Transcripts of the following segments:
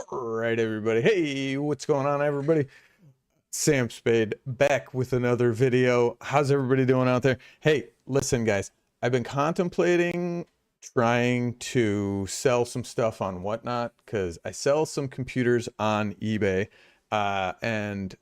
All right, everybody. Hey, what's going on, everybody? Sam Spade back with another video. How's everybody doing out there? Hey, listen, guys. I've been contemplating trying to sell some stuff on Whatnot because I sell some computers on eBay, and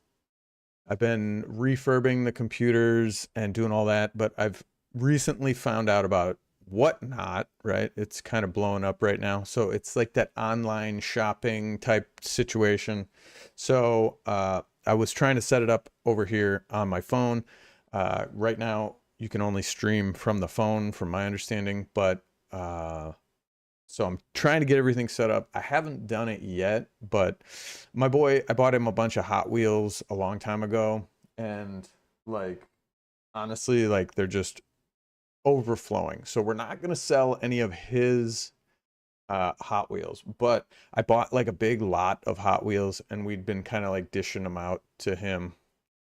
I've been refurbing the computers and doing all that, but I've recently found out about Whatnot, right? It's kind of blowing up right now. So it's like that online shopping type situation. So I was trying to set it up over here on my phone. Right now, you can only stream from the phone, from my understanding, but so I'm trying to get everything set up. I haven't done it yet, but my boy, I bought him a bunch of Hot Wheels a long time ago, and like honestly, like they're just overflowing. So we're not going to sell any of his Hot Wheels, but I bought like a big lot of Hot Wheels and we'd been kind of like dishing them out to him.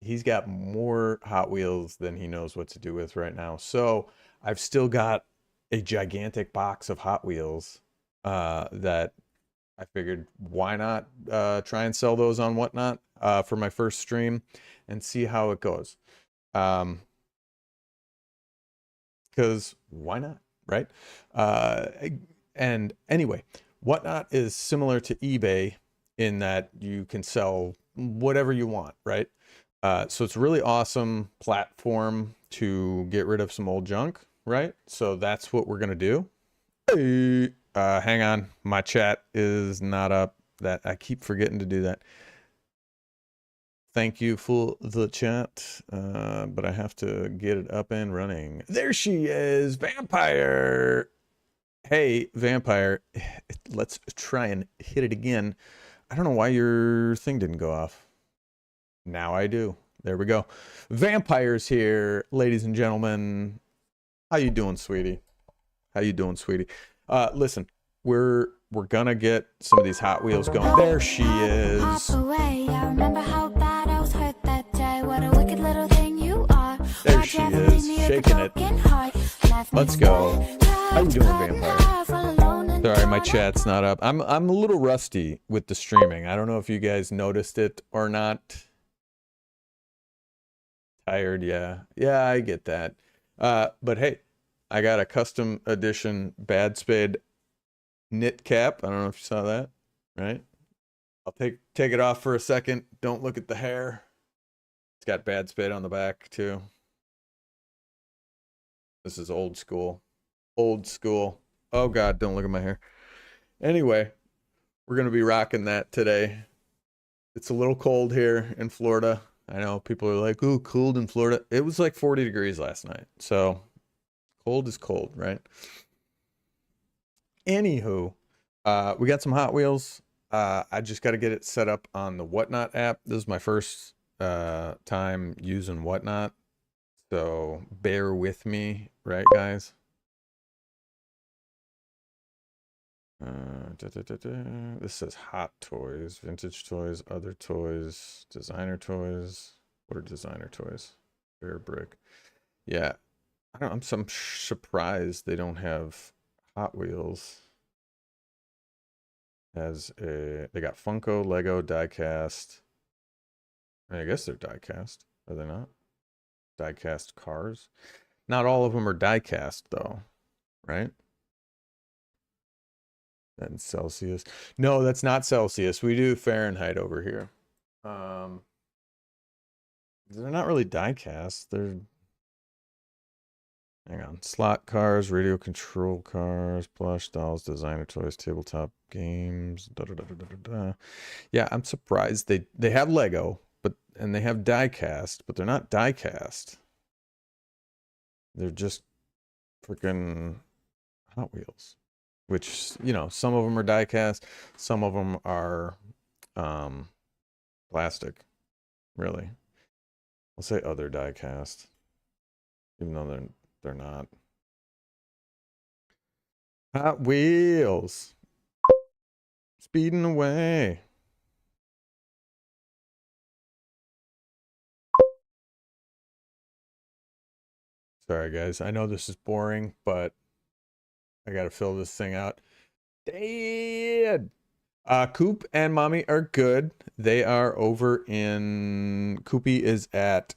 He's got more Hot Wheels than he knows what to do with right now. So I've still got a gigantic box of Hot Wheels that I figured why not try and sell those on Whatnot for my first stream and see how it goes. Because why not, right? And anyway, Whatnot is similar to eBay in that you can sell whatever you want, right? So it's a really awesome platform to get rid of some old junk, right? So that's what we're gonna do. Hey, hang on, my chat is not up. That I keep forgetting to do that. Thank you for the chat, but I have to get it up and running. There she is, Vampire. Hey, Vampire, let's try and hit it again. I don't know why your thing didn't go off. Now I do. There we go. Vampire's here, ladies and gentlemen. How you doing, sweetie? How you doing, sweetie? Listen, we're gonna get some of these Hot Wheels going. There she is. There she is, shaking it. Let's go. How you doing, Vampire? Sorry, my chat's not up. I'm a little rusty with the streaming. I don't know if you guys noticed it or not. Tired, yeah. Yeah, I get that. But hey, I got a custom edition Bad Spade knit cap. I don't know if you saw that, right? I'll take it off for a second. Don't look at the hair. It's got Bad Spade on the back too. This is old school. Old school. Oh God, don't look at my hair. Anyway, we're gonna be rocking that today. It's a little cold here in Florida. I know people are like, "Ooh, cold in Florida." It was like 40 degrees last night. So cold is cold, right? Anywho, we got some Hot Wheels. I just got to get it set up on the Whatnot app. This is my first time using Whatnot, so bear with me, right, guys? This says Hot Toys, Vintage Toys, Other Toys, Designer Toys. What are Designer Toys? Bear Brick. Yeah, I don't. I'm surprised they don't have Hot Wheels. They got Funko, Lego, diecast. I guess they're diecast, are they not? Diecast cars. Not all of them are diecast though, right? That's Celsius. No, that's not Celsius. We do Fahrenheit over here. They're not really diecast. They're, hang on, slot cars, radio control cars, plush dolls, designer toys, tabletop games. Da, da, da, da, da, da. Yeah, I'm surprised they have Lego, and they have diecast, but they're not diecast. They're just freaking Hot Wheels, which, you know, some of them are diecast, some of them are plastic, really. I'll say other diecast, even though they're not. Hot Wheels, speeding away. Sorry, guys. I know this is boring, but I got to fill this thing out. Dad! Coop and Mommy are good. They are over in Koopy is at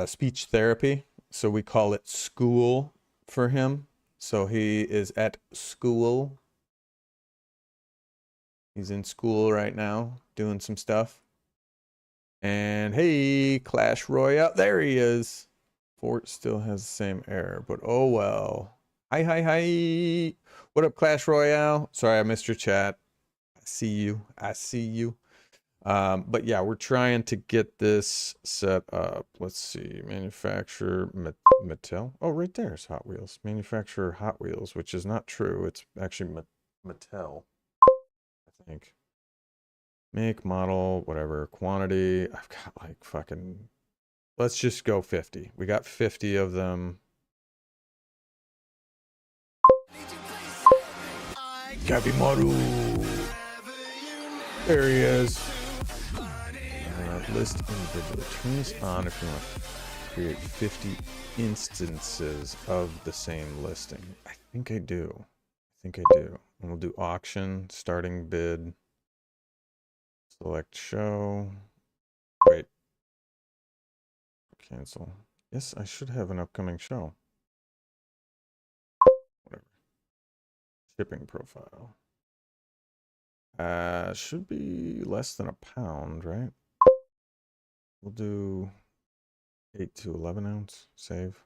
speech therapy, so we call it school for him. So he is at school. He's in school right now doing some stuff. And hey, Clash Royale. There he is. Fort still has the same error, but oh well. Hi, hi, hi. What up, Clash Royale? Sorry, I missed your chat. I see you. I see you. But yeah, we're trying to get this set up. Let's see. Manufacturer Mattel. Oh, right there's Hot Wheels. Manufacturer Hot Wheels, which is not true. It's actually Mattel, I think. Make, model, whatever, quantity. I've got like fucking, let's just go 50. We got 50 of them. Gabimaru. There he is. List individually. Turn this on if you want to create 50 instances of the same listing. I think I do. I think I do. And we'll do auction, starting bid, select show. Wait. Cancel. Yes, I should have an upcoming show. Whatever. Shipping profile. Should be less than £1, right? We'll do 8 to 11 ounce. Save.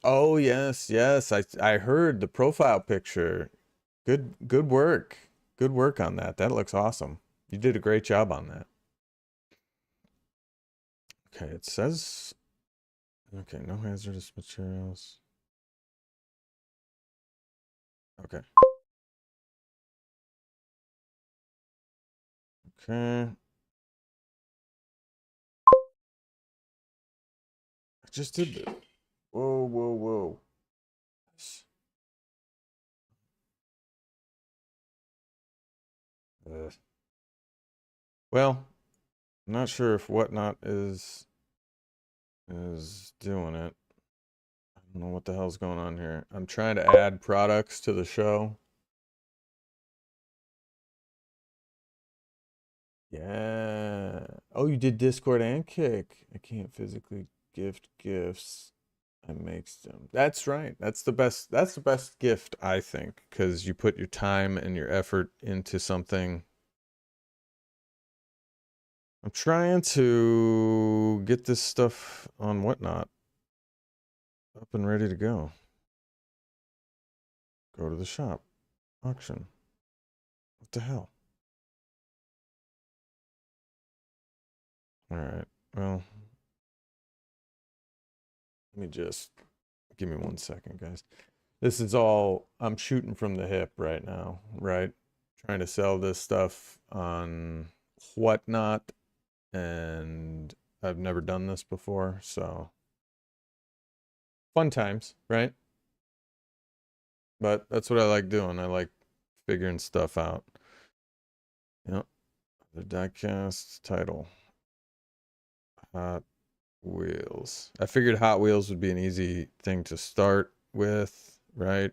Oh yes, yes. I heard the profile picture. Good work. Good work on that. That looks awesome. You did a great job on that. Okay, it says okay, no hazardous materials. Okay. Okay. I just did this. Whoa, whoa, whoa. Well, I'm not sure if whatnot is doing it. I don't know what the hell's going on here. I'm trying to add products to the show. Yeah. Oh, you did Discord and Kick. I can't physically gift gifts. I makes them. That's right. That's the best. That's the best gift, I think, because you put your time and your effort into something. I'm trying to get this stuff on whatnot up and ready to go. Go to the shop. Auction. What the hell? All right. Well, let me just give me 1 second, guys. This is all I'm shooting from the hip right now, right? Trying to sell this stuff on whatnot, and I've never done this before, so fun times, right? But that's what I like doing. I like figuring stuff out. Yep. The diecast title. Hot Wheels. I figured Hot Wheels would be an easy thing to start with, right?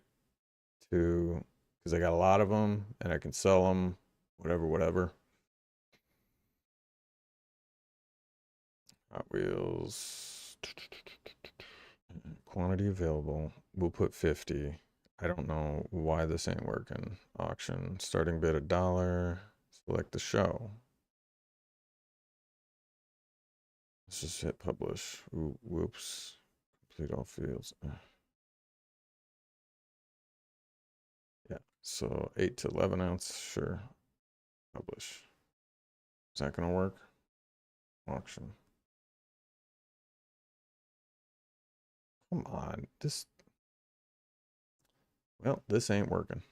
Because I got a lot of them and I can sell them, whatever. Hot Wheels. Quantity available. We'll put 50. I don't know why this ain't working. Auction. Starting bid $1. Select the show. Let's just hit publish. Ooh, whoops. Complete all fields. Yeah. So 8 to 11 ounce. Sure. Publish. Is that going to work? Auction. Come on. Well, this ain't working.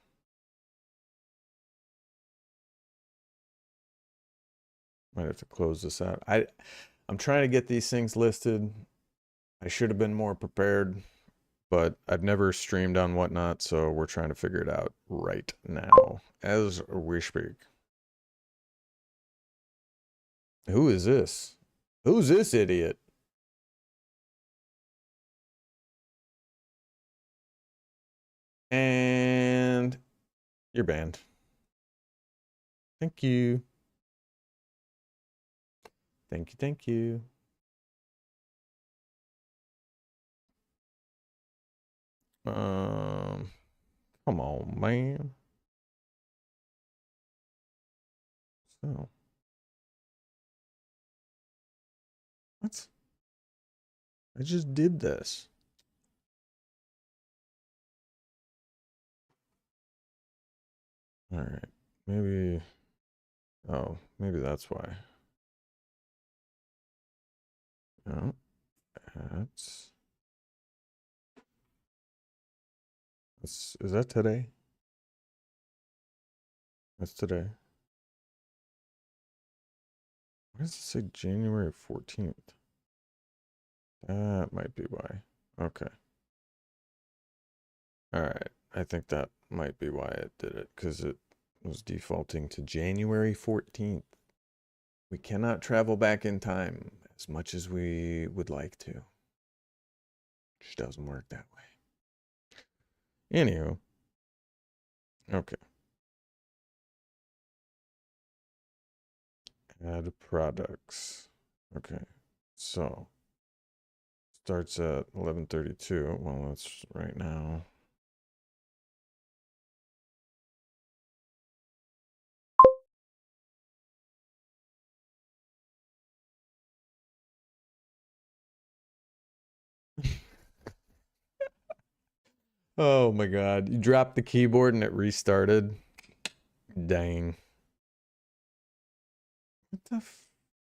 Might have to close this out. I'm trying to get these things listed. I should have been more prepared, but I've never streamed on whatnot, so we're trying to figure it out right now as we speak. Who is this? Who's this idiot? And you're banned. Thank you. Thank you, thank you. Come on, man. So, what? I just did this. All right, maybe. Oh, maybe that's why. No, is that today? That's today. Why does it say January 14th? That might be why. Okay. All right. I think that might be why it did it, because it was defaulting to January 14th. We cannot travel back in time as much as we would like to. It just doesn't work that way. Anywho. Okay. Add products. Okay. So starts at 11:32. Well, that's right now. Oh my God. You dropped the keyboard and it restarted. Dang. What the f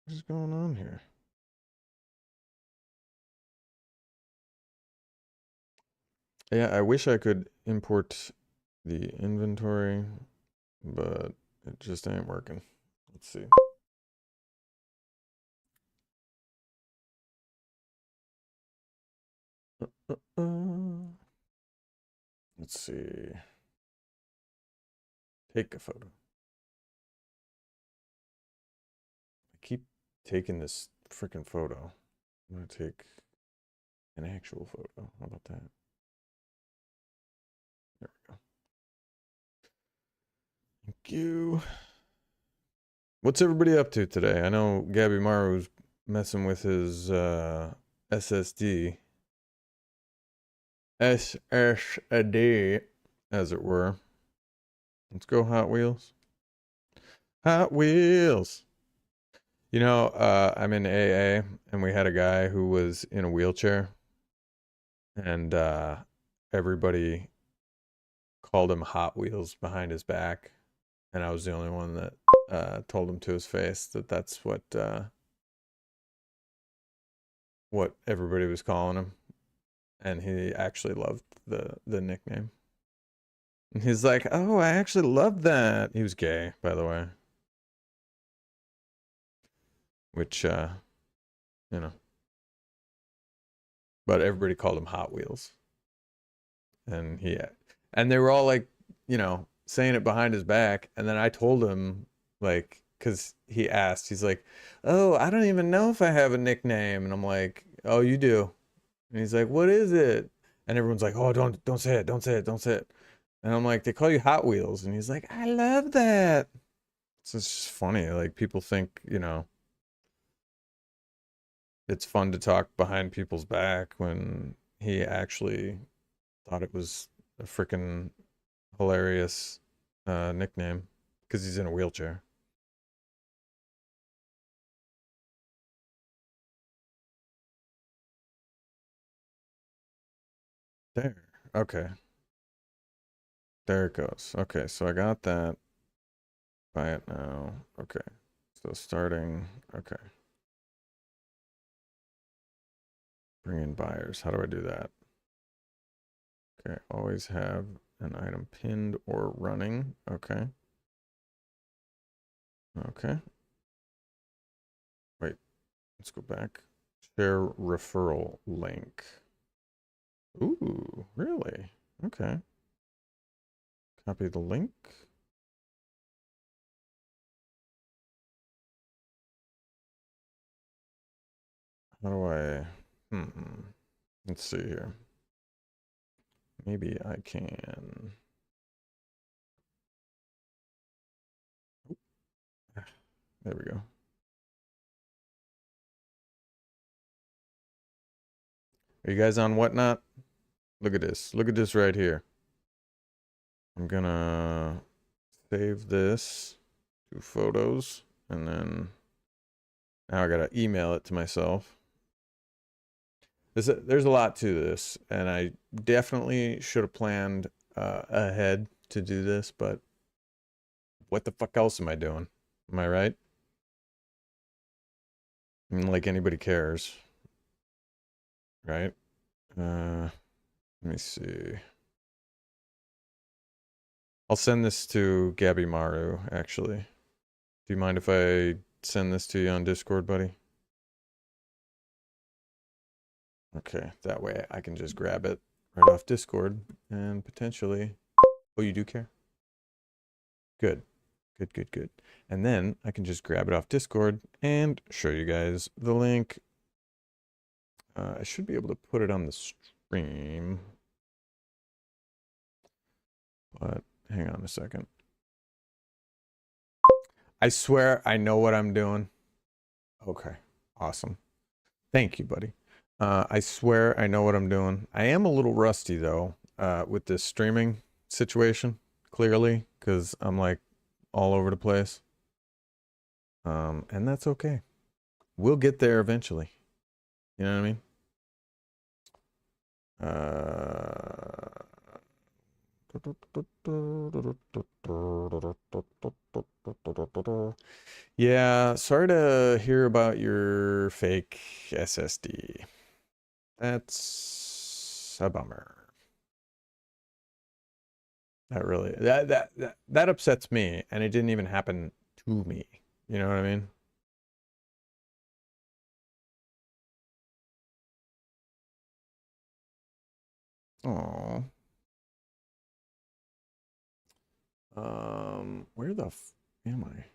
is going on here? Yeah, I wish I could import the inventory, but it just ain't working. Let's see. Let's see. Take a photo. I keep taking this freaking photo. I'm gonna take an actual photo. How about that? There we go. Thank you. What's everybody up to today? I know Gabby Maru's messing with his SSD. SSD, as it were. Let's go Hot Wheels. Hot Wheels. You know, I'm in AA, and we had a guy who was in a wheelchair, and everybody called him Hot Wheels behind his back, and I was the only one that told him to his face that that's what everybody was calling him, and he actually loved the nickname. And he's like, "Oh, I actually love that." He was gay, by the way, which you know, but everybody called him Hot Wheels, and and they were all like, saying it behind his back, and then I told him, like, because he asked, he's like, "Oh, I don't even know if I have a nickname," and I'm like, "Oh, you do," and he's like, "What is it?" And everyone's like, "Oh, don't say it, don't say it, don't say it," and I'm like, "They call you Hot Wheels," and he's like, "I love that." So it's just funny, like people think, it's fun to talk behind people's back when he actually thought it was a freaking hilarious nickname because he's in a wheelchair. There. Okay. There it goes. Okay, so I got that. Buy it now. Okay. So starting. Okay. Bring in buyers. How do I do that? Okay. Always have an item pinned or running. Okay. Okay. Wait. Let's go back. Share referral link. Ooh, really? Okay. Copy the link. How do I? Let's see here. Maybe I can. There we go. Are you guys on Whatnot? Look at this. Look at this right here. I'm gonna save this to photos, and then now I gotta email it to myself. There's a lot to this, and I definitely should have planned ahead to do this, but what the fuck else am I doing? Am I right? I mean, like anybody cares, right? Let me see. I'll send this to Gabby Maru, actually. Do you mind if I send this to you on Discord, buddy? Okay, that way I can just grab it right off Discord and potentially... Oh, you do care? Good. Good, good, good. And then I can just grab it off Discord and show you guys the link. I should be able to put it on the stream. But hang on a second. I swear I know what I'm doing. Okay, awesome. Thank you, buddy. I swear I know what I'm doing. I am a little rusty, though, with this streaming situation, clearly, because I'm like all over the place. And that's okay. We'll get there eventually. You know what I mean? Yeah, sorry to hear about your fake SSD. That's a bummer. That really that upsets me, and it didn't even happen to me. You know what I mean? Oh. Where the f am I?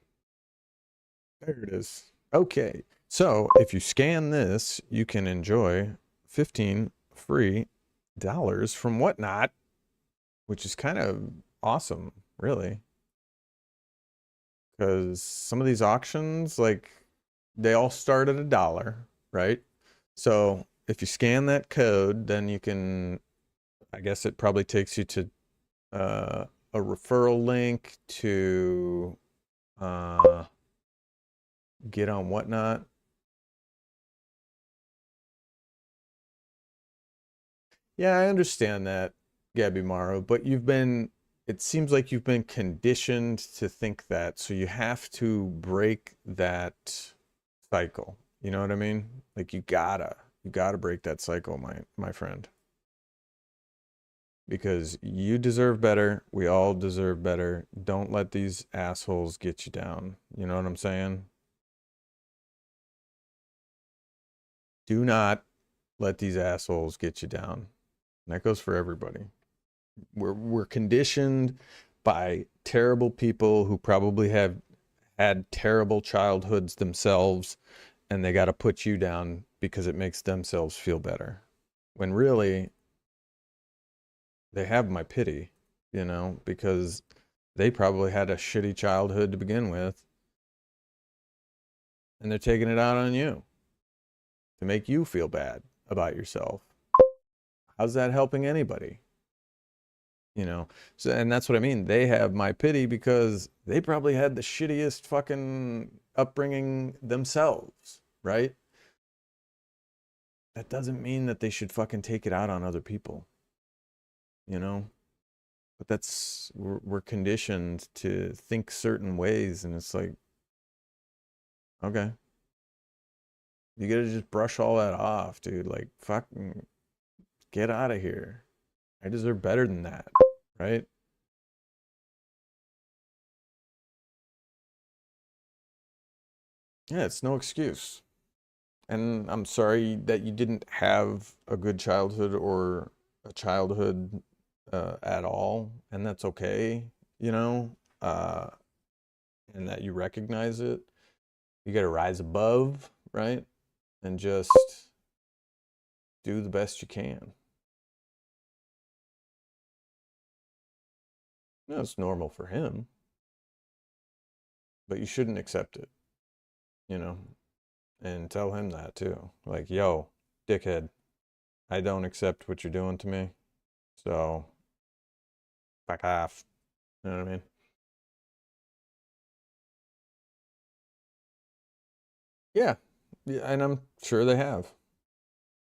There it is. Okay. So if you scan this, you can enjoy 15 free dollars from Whatnot, which is kind of awesome, really. Because some of these auctions, like, they all start at $1, right? So if you scan that code, then you can, I guess it probably takes you to a referral link to get on Whatnot. Yeah, I understand that, Gabby Morrow, but it seems like you've been conditioned to think that, so you have to break that cycle. You know what I mean? Like you gotta break that cycle, my friend. Because you deserve better. We all deserve better. Don't let these assholes get you down. You know what I'm saying? Do not let these assholes get you down. And that goes for everybody. We're conditioned by terrible people who probably have had terrible childhoods themselves, and they got to put you down because it makes themselves feel better. When really, they have my pity, because they probably had a shitty childhood to begin with, and they're taking it out on you to make you feel bad about yourself. How's that helping anybody? So, and that's what I mean. They have my pity because they probably had the shittiest fucking upbringing themselves, right? That doesn't mean that they should fucking take it out on other people, you know? But we're conditioned to think certain ways, and it's like, okay, you gotta just brush all that off, dude. Like, fucking get out of here. I deserve better than that, right? Yeah, it's no excuse. And I'm sorry that you didn't have a good childhood or a childhood at all, and that's okay, you know, uh, and that you recognize it. You got to rise above, right? And just do the best you can. No, it's normal for him, but you shouldn't accept it, you know, and tell him that too. Like, yo, dickhead, I don't accept what you're doing to me, so fuck off. You know what I mean? Yeah, yeah, and I'm sure they have,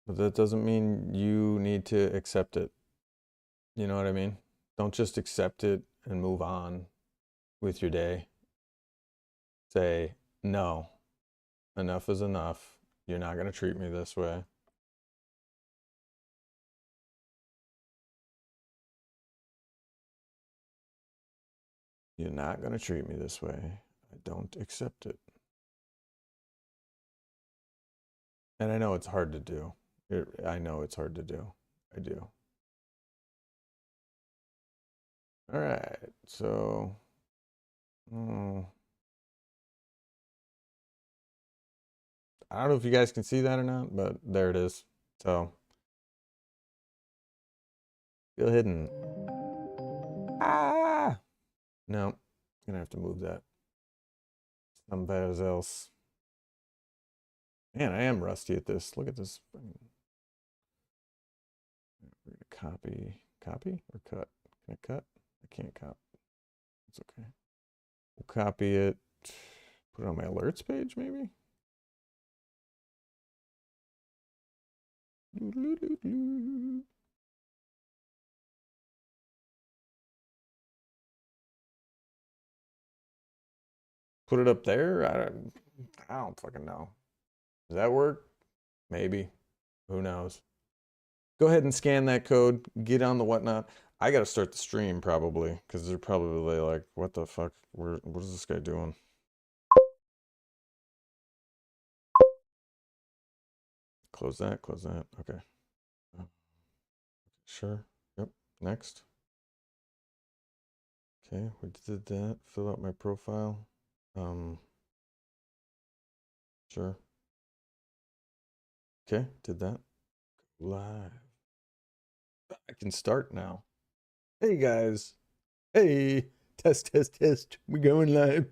but that doesn't mean you need to accept it. You know what I mean? Don't just accept it and move on with your day. Say, no, enough is enough. You're not going to treat me this way. You're not going to treat me this way. I don't accept it. And I know it's hard to do. I know it's hard to do. I do. All right. So, oh, I don't know if you guys can see that or not, but there it is. So, go ahead and. Ah! No, gonna have to move that somewhere else. Man, I am rusty at this. Look at this. We're gonna copy or cut. Can I cut? I can't cut. It's okay. We'll copy it. Put it on my alerts page, maybe. Put it up there. I don't fucking know. Does that work? Maybe. Who knows? Go ahead and scan that code. Get on the whatnot. I got to start the stream probably because they're probably like, "What the fuck? What is this guy doing?" Close that. Close that. Okay. Sure. Yep. Next. Okay. We did that. Fill out my profile. Sure. Okay. Did that. Live. I can start now. Hey guys. Hey. Test, test, test. We going live.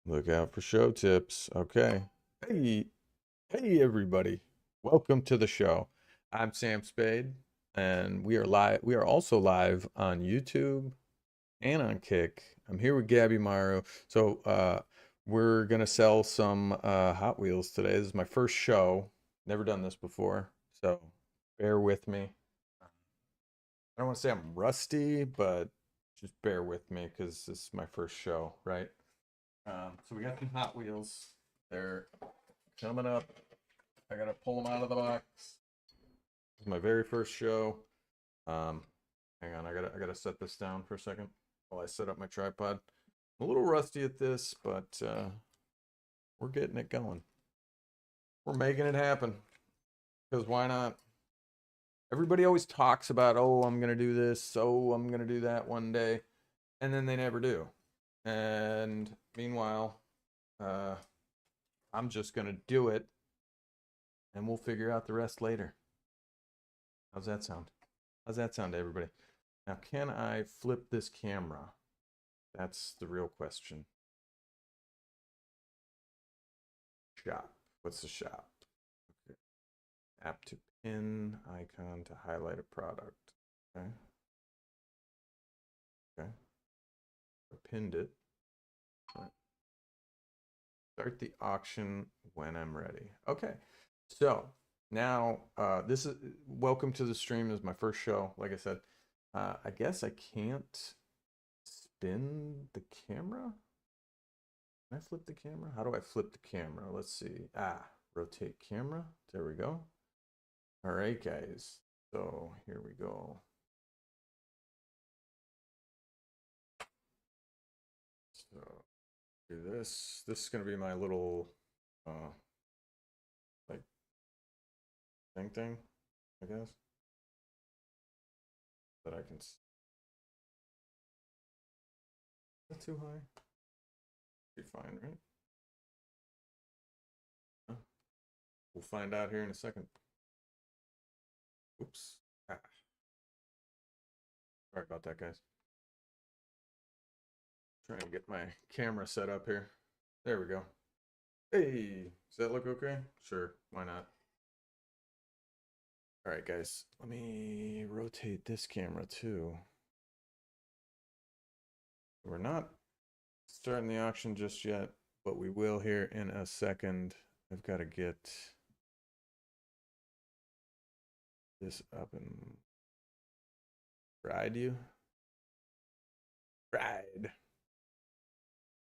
Look out for show tips. Okay. Hey. Hey everybody. Welcome to the show. I'm Sam Spade and we are live. We are also live on YouTube and on Kick. I'm here with Gabby Maru. So we're gonna sell some Hot Wheels today. This is my first show. Never done this before, so bear with me. I don't want to say I'm rusty, but just bear with me because this is my first show, right? So we got some Hot Wheels. They're coming up. I gotta pull them out of the box. This is my very first show. Hang on, I gotta set this down for a second while I set up my tripod. I'm a little rusty at this, but we're getting it going. We're making it happen. Because why not? Everybody always talks about, oh, I'm gonna do this, oh, I'm gonna do that one day, and then they never do. And meanwhile, I'm just gonna do it, and we'll figure out the rest later. How's that sound? How's that sound to everybody? Now, can I flip this camera? That's the real question. Shop. What's the shop? Okay. App to pin, icon to highlight a product. Okay. Okay. I pinned it. Right. Start the auction when I'm ready. Okay. So now this is welcome to the stream. This is my first show. Like I said, I guess I can't spin the camera. Can I flip the camera? How do I flip the camera? Let's see. Rotate camera. There we go. All right, guys. So here we go. So do this. This is gonna be my little like thing, I guess. That I can. Is that too high? Be fine, right? We'll find out here in a second. Oops. Sorry about that, guys. Trying to get my camera set up here. There we go. Hey, does that look okay? Sure, why not? All right, guys, let me rotate this camera too. We're not starting the auction just yet, but we will here in a second. I've got to get this up and ride you. Ride.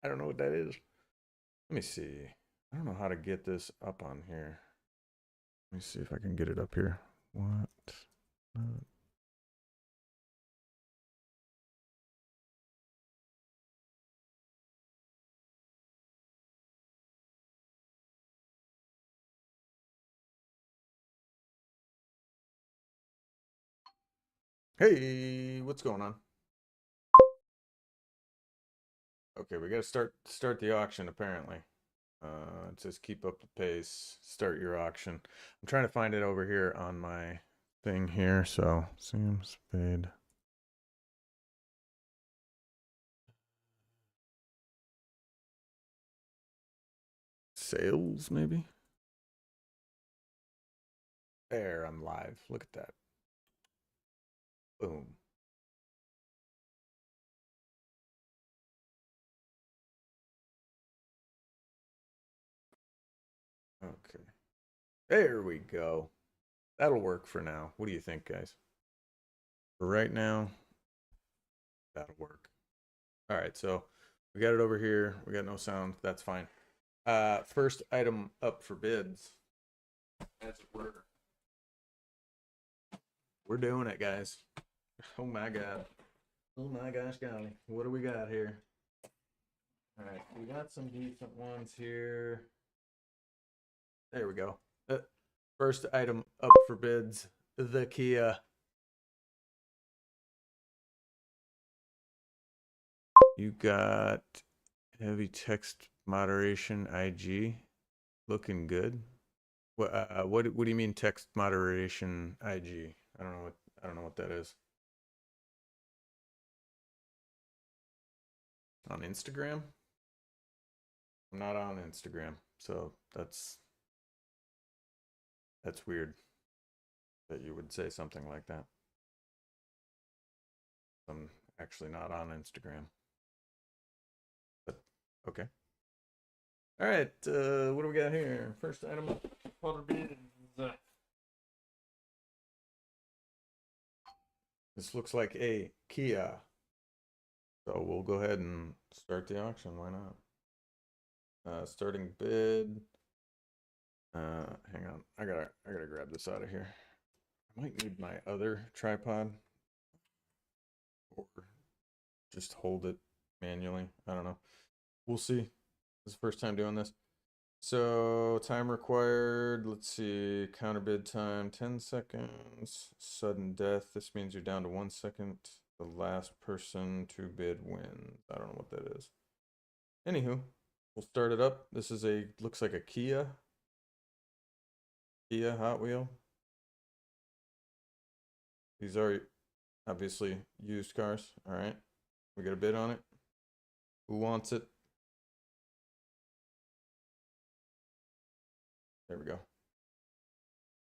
I don't know what that is. Let me see. I don't know how to get this up on here. Let me see if I can get it up here. What? Hey, what's going on? Okay, we got to start the auction apparently. It says keep up the pace, start your auction. I'm trying to find it over here on my thing here. So Sam Spade. Sales, maybe? There, I'm live. Look at that. Boom. Okay. There we go. That'll work for now. What do you think, guys? For right now, that'll work. All right, so we got it over here. We got no sound. That's fine. First item up for bids. As it were. We're doing it, guys. Oh my god. Oh my gosh, golly. What do we got here? All right, we got some decent ones here. There we go. First item up for bids, the Kia. You got heavy text moderation IG, looking good. What do you mean text moderation IG? I don't know what that is. On Instagram? I'm not on Instagram, so that's weird that you would say something like that. I'm actually not on Instagram. But okay. All right, what do we got here? First item up bids. This looks like a Kia. So we'll go ahead and start the auction. Why not? Starting bid. Hang on. I gotta grab this out of here. I might need my other tripod, or just hold it manually. I don't know. We'll see. This is the first time doing this. So time required. Let's see. Counter bid time 10 seconds. Sudden death. This means you're down to 1 second. The last person to bid wins. I don't know what that is. Anywho, we'll start it up. This is looks like a Kia Hot Wheel. These are obviously used cars. All right. We got a bid on it. Who wants it? There we go.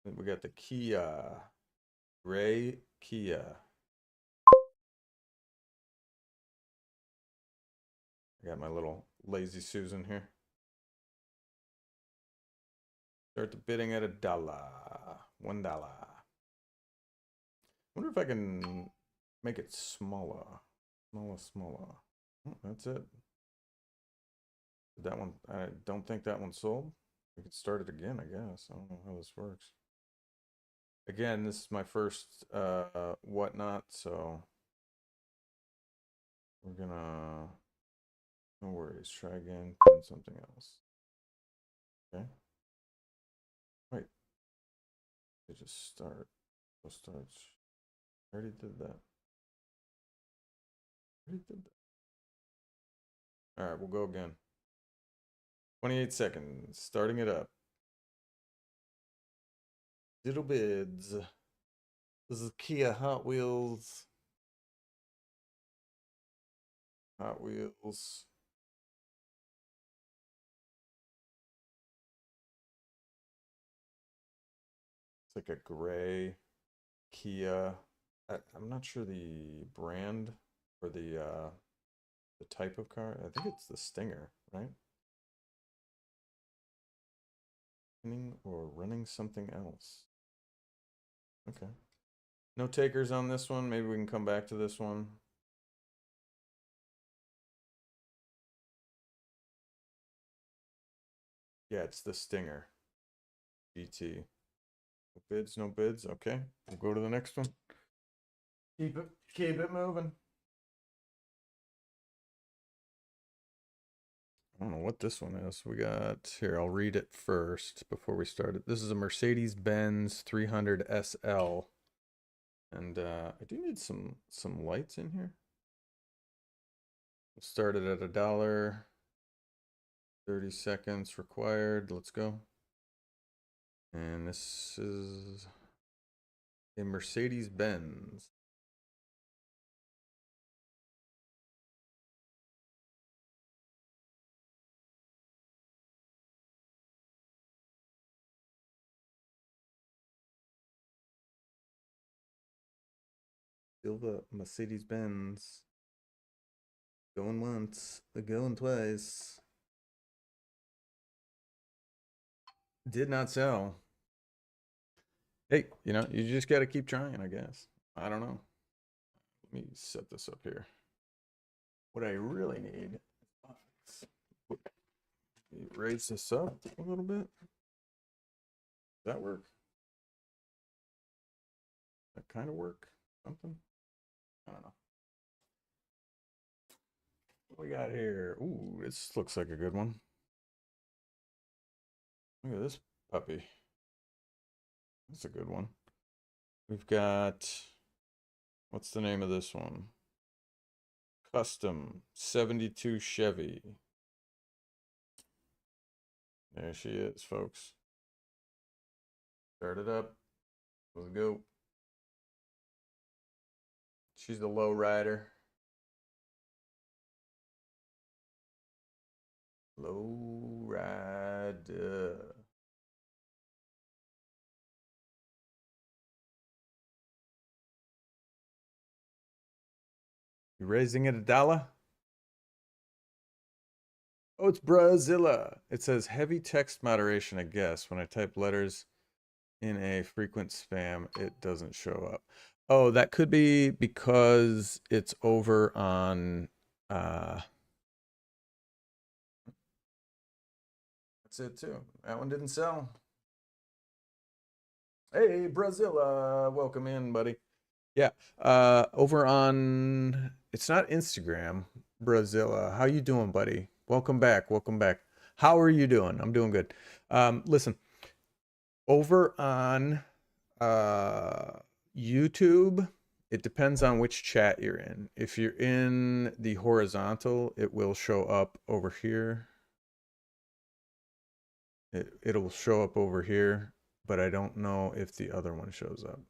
Then we got the Kia. Gray Kia. I got my little lazy Susan here. Start the bidding at $1. $1. Wonder if I can make it smaller. Smaller. Oh, that's it. That one, I don't think that one sold. We could start it again, I guess. I don't know how this works. Again, this is my first whatnot, so we're gonna, no worries, try again, put something else. Okay. Wait. They just start. We'll start. I already did that. All right, we'll go again. 28 seconds, starting it up. Diddle bids. This is Kia Hot Wheels. Hot Wheels. It's like a gray Kia. I'm not sure the brand or the type of car. I think it's the Stinger, right? Running or running something else. Okay. No takers on this one. Maybe we can come back to this one. Yeah, it's the Stinger GT. No bids, no bids. Okay, we'll go to the next one. Keep it moving. I don't know what this one is. We got here. I'll read it first before we start it. This is a Mercedes-Benz 300 SL, and I do need some lights in here. We'll start it at $1. 30 seconds required. Let's go. And this is a Mercedes-Benz. Silver Mercedes-Benz. Going once, going twice. Did not sell. Hey, you know, you just got to keep trying, I guess. I don't know. Let me set this up here. What I really need is raise this up a little bit. Does that work? That kind of work? Something? I don't know. What we got here? Ooh, this looks like a good one. Look at this puppy. That's a good one. We've got, what's the name of this one? Custom 72 Chevy. There she is, folks. Start it up. Let's go. She's the low rider. Low rider. You raising it $1? Oh, it's Brazilla. It says heavy text moderation, I guess. When I type letters in a frequent spam, it doesn't show up. Oh, that could be because it's over on that's it too. That one didn't sell. Hey, Brazilla, welcome in, buddy. Yeah, over on, it's not Instagram, Brazilla. How you doing, buddy? Welcome back, welcome back. How are you doing? I'm doing good. Listen, over on YouTube, it depends on which chat you're in. If you're in the horizontal, it will show up over here. It'll show up over here, but I don't know if the other one shows up.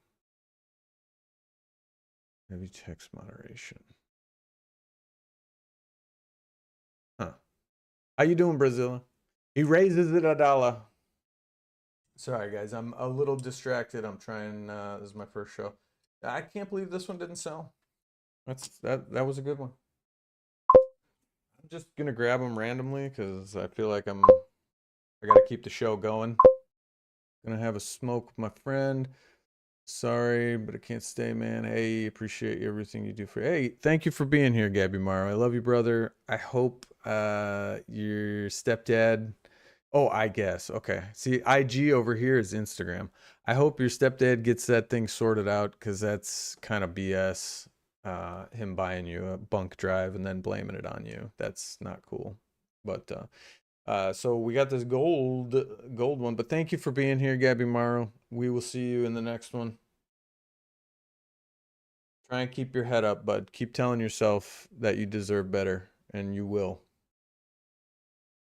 Heavy text moderation. Huh. How you doing, Brazil? He raises it $1. Sorry, guys. I'm a little distracted. I'm trying. This is my first show. I can't believe this one didn't sell. That was a good one. I'm just gonna grab them randomly because I feel like I gotta keep the show going. Gonna have a smoke with my friend. Sorry, but I can't stay, man. Hey, appreciate everything you do for. Hey, thank you for being here, Gabby Morrow. I love you, brother. I hope your stepdad. Oh, I guess. Okay. See, IG over here is Instagram. I hope your stepdad gets that thing sorted out because that's kind of BS. Him buying you a bunk drive and then blaming it on you. That's not cool. But so we got this gold one. But thank you for being here, Gabby Morrow. We will see you in the next one. Try and keep your head up, bud. Keep telling yourself that you deserve better, and you will.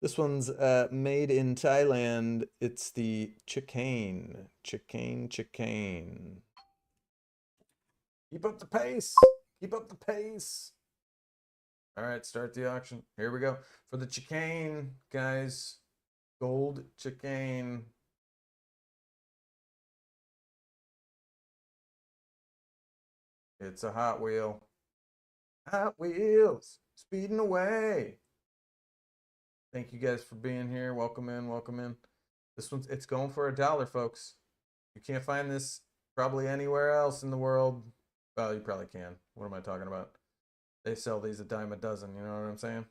This one's made in Thailand. It's the chicane. Chicane. Keep up the pace. Keep up the pace. All right, start the auction. Here we go. For the chicane, guys. Gold chicane. It's a Hot Wheel. Hot Wheels. Speeding away. Thank you guys for being here. Welcome in, welcome in. This one's, it's going for $1, folks. You can't find this probably anywhere else in the world. Well, you probably can. What am I talking about? They sell these a dime a dozen, you know what I'm saying?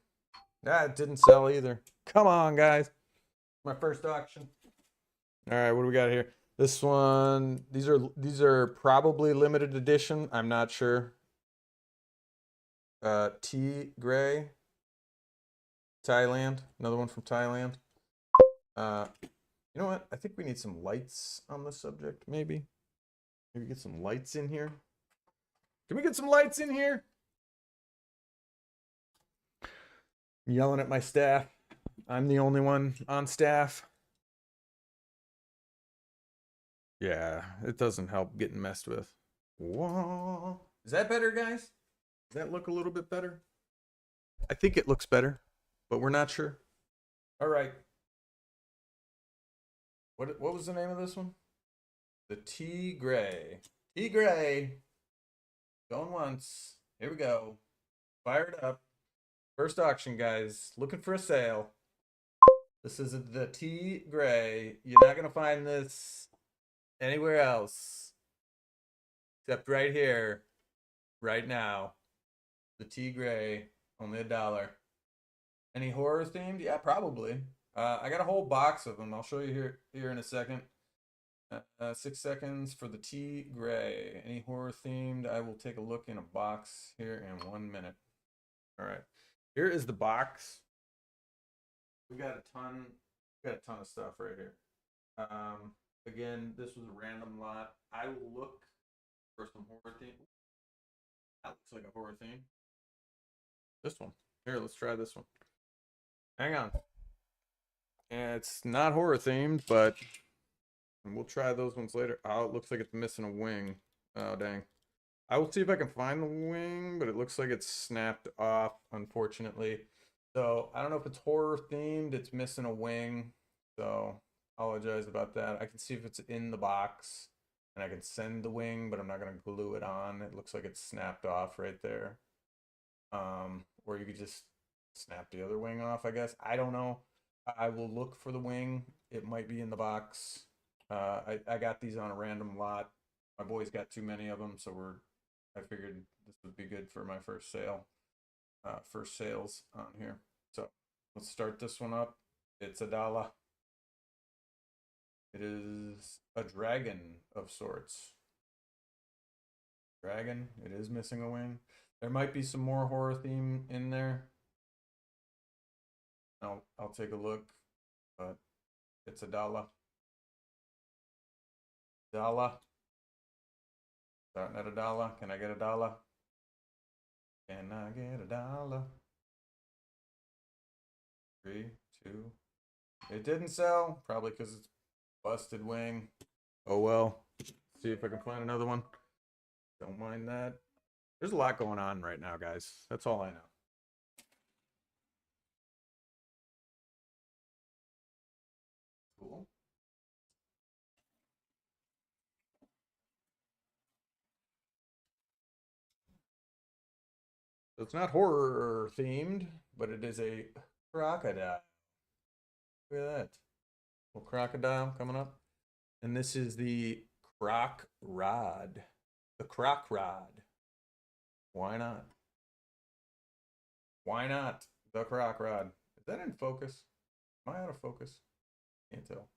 Ah, it didn't sell either. Come on, guys. My first auction. All right, what do we got here? This one, these are probably limited edition. I'm not sure. Tea Gray, Thailand. Another one from Thailand. You know what? I think we need some lights on the subject, maybe. Maybe get some lights in here. Can we get some lights in here? I'm yelling at my staff. I'm the only one on staff. Yeah, it doesn't help getting messed with. Whoa. Is that better, guys? Does that look a little bit better? I think it looks better, but we're not sure. All right. What was the name of this one? The Tea Gray. Tea Gray. Going once. Here we go. Fire it up. First auction, guys. Looking for a sale. This is the Tea Gray. You're not going to find this anywhere else except right here, right now. The Tea Gray. Only $1. Any horror themed? Yeah, probably. I got a whole box of them. I'll show you here in a second. 6 seconds for the Tea Gray. Any horror themed? I will take a look in a box here in 1 minute. All right. Here is the box. We got a ton of stuff right here. Again, this was a random lot. I will look for some horror theme. That looks like a horror theme. This one. Here, let's try this one. Hang on. And it's not horror themed, but we'll try those ones later. Oh, it looks like it's missing a wing. Oh, dang. I will see if I can find the wing, but it looks like it's snapped off, unfortunately. So I don't know if it's horror themed. It's missing a wing. So apologize about that. I can see if it's in the box and I can send the wing, but I'm not going to glue it on. It looks like it's snapped off right there. Or you could just snap the other wing off, I guess. I don't know. I will look for the wing. It might be in the box. I got these on a random lot. My boys got too many of them, so I figured this would be good for my first sale. First sales on here. So let's start this one up. It's $1. It is a dragon of sorts. Dragon. It is missing a wing. There might be some more horror theme in there. I'll take a look, but it's $1. $1. Starting at $1. Can I get $1? Can I get $1? 3, 2. It didn't sell, probably because it's busted wing. Oh well. See if I can find another one. Don't mind that. There's a lot going on right now, guys. That's all I know. Cool. So it's not horror themed, but it is a crocodile. Look at that. Little crocodile coming up. And this is the croc rod. The croc rod. Why not? Why not? The croc rod. Is that in focus? Am I out of focus? Can't tell.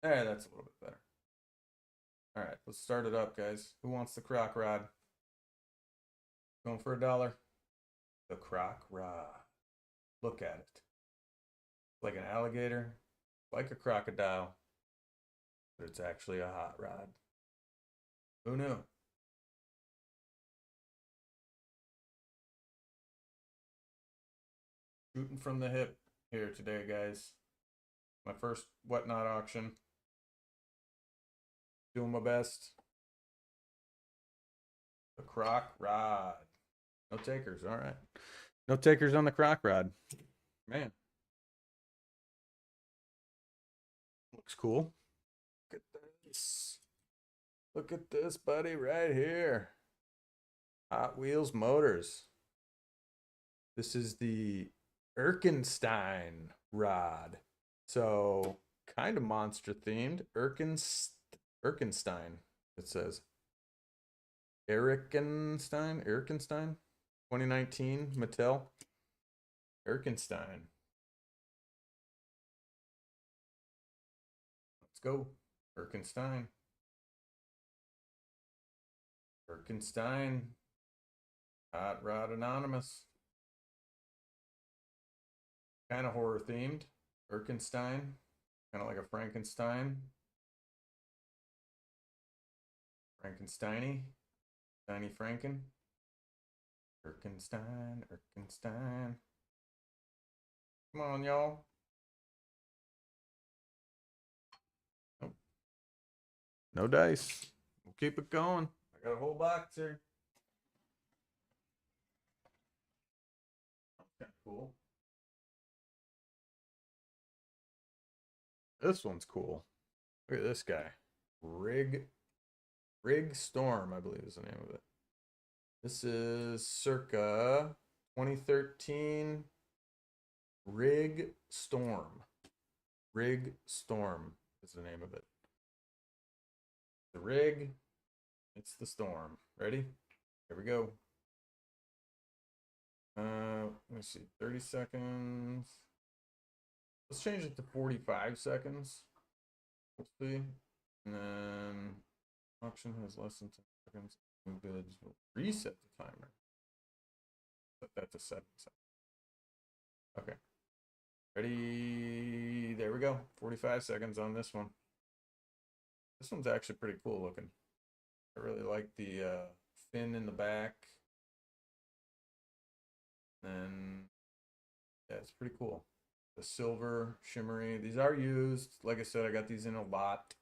There, that's a little bit better. All right, let's start it up, guys. Who wants the croc rod? Going for $1. The croc rod. Look at it. Like an alligator, like a crocodile, but it's actually a hot rod. Who knew? Shooting from the hip here today, guys. My first whatnot auction. Doing my best. The croc rod. No takers. All right. No takers on the crock rod. Man. Looks cool. Look at this. Look at this, buddy, right here. Hot Wheels Motors. This is the Erkenstein rod. So, kind of monster themed. Erkenstein, it says. Erkenstein? 2019, Mattel. Erkenstein. Let's go. Erkenstein. Erkenstein. Hot Rod Anonymous. Kind of horror themed. Erkenstein. Kind of like a Frankenstein. Frankensteiny. Tiny Franken. Erkenstein. Erkenstein. Come on, y'all. Nope. No dice. We'll keep it going. I got a whole box here. Kind of cool. This one's cool. Look at this guy. Rig Storm, I believe is the name of it. This is circa 2013 Rig Storm. Rig Storm is the name of it. The rig, it's the storm. Ready? Here we go. Let me see, 30 seconds. Let's change it to 45 seconds. We'll see. And then auction has less than 10 seconds. New bids will reset the timer. Set that to 7 seconds. Okay. Ready? There we go. 45 seconds on this one. This one's actually pretty cool looking. I really like the fin in the back. And yeah, it's pretty cool. The silver shimmery. These are used. Like I said, I got these in a lot.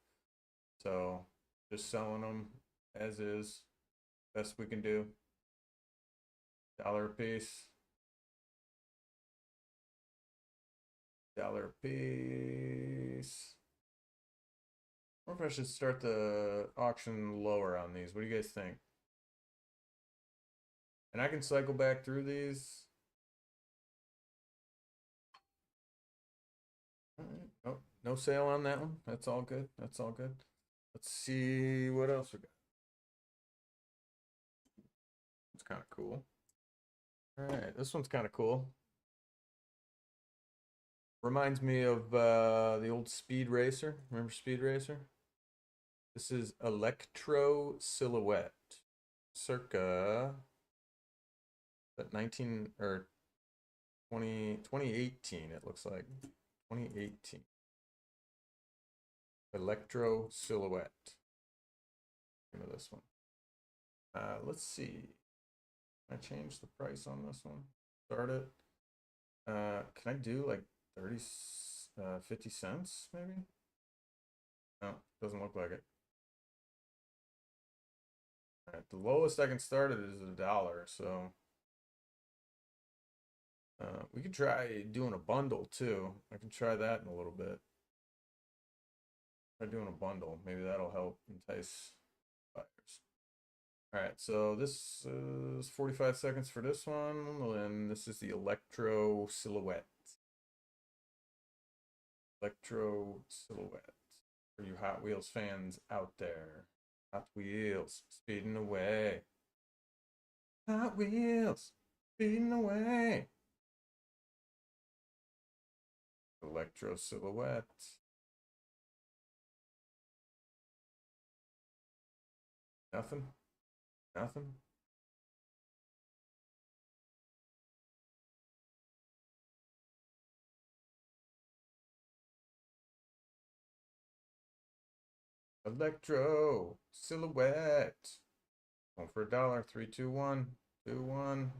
So just selling them as is. Best we can do. $1 a piece. $1 a piece. I wonder if I should start the auction lower on these. What do you guys think? And I can cycle back through these. Oh, no sale on that one. That's all good. That's all good. Let's see what else we got. It's kind of cool. All right, this one's kind of cool. Reminds me of the old Speed Racer. Remember Speed Racer? This is Electro Silhouette, circa 19 or 2018. It looks like 2018. Electro Silhouette. Name of this one. Let's see. Can I change the price on this one? Start it. Can I do like 50 cents maybe? No, doesn't look like it. All right, the lowest I can start it is $1, so we could try doing a bundle too. I can try that in a little bit. Try doing a bundle. Maybe that'll help entice buyers. All right, so this is 45 seconds for this one, and this is the Electro Silhouette. Electro Silhouette. For you Hot Wheels fans out there. Hot Wheels, speeding away. Hot Wheels, speeding away. Electro Silhouette. Nothing? Nothing? Electro Silhouette. Going for $1. 3, 2, 1. 2, 1.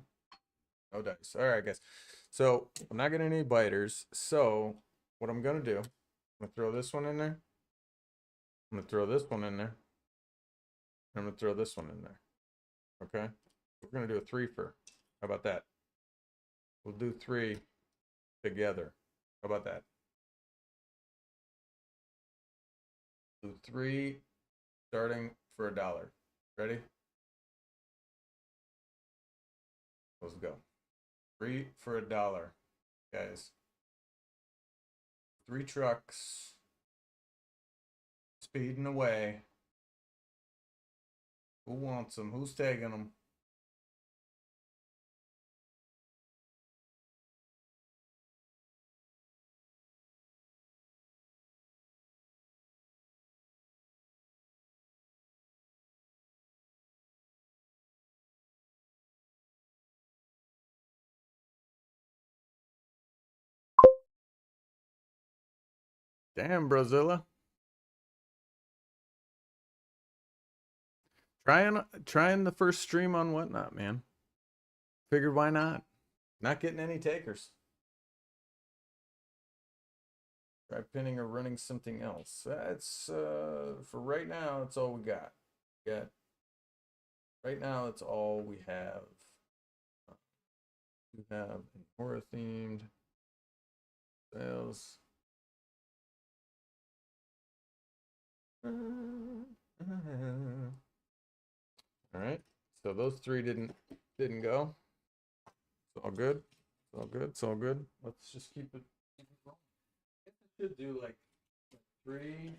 No dice. All right, guys. So I'm not getting any biters. So what I'm gonna do, I'm gonna throw this one in there. I'm gonna throw this one in there. I'm gonna throw this one in there. Okay. We're gonna do a 3-fer. How about that? We'll do 3 together. How about that? Do 3 starting for $1. Ready? Let's go. 3 for $1, guys. 3 trucks speeding away. Who wants them? Who's taking them? Damn, Brazilla. Trying the first stream on Whatnot, man. Figured why not? Not getting any takers. Try pinning or running something else. That's for right now, it's all we got. Right now, it's all we have. We have an horror themed sales. All right. So those 3 didn't go. It's all good. It's all good. It's all good. Let's just keep it going. I should do like 3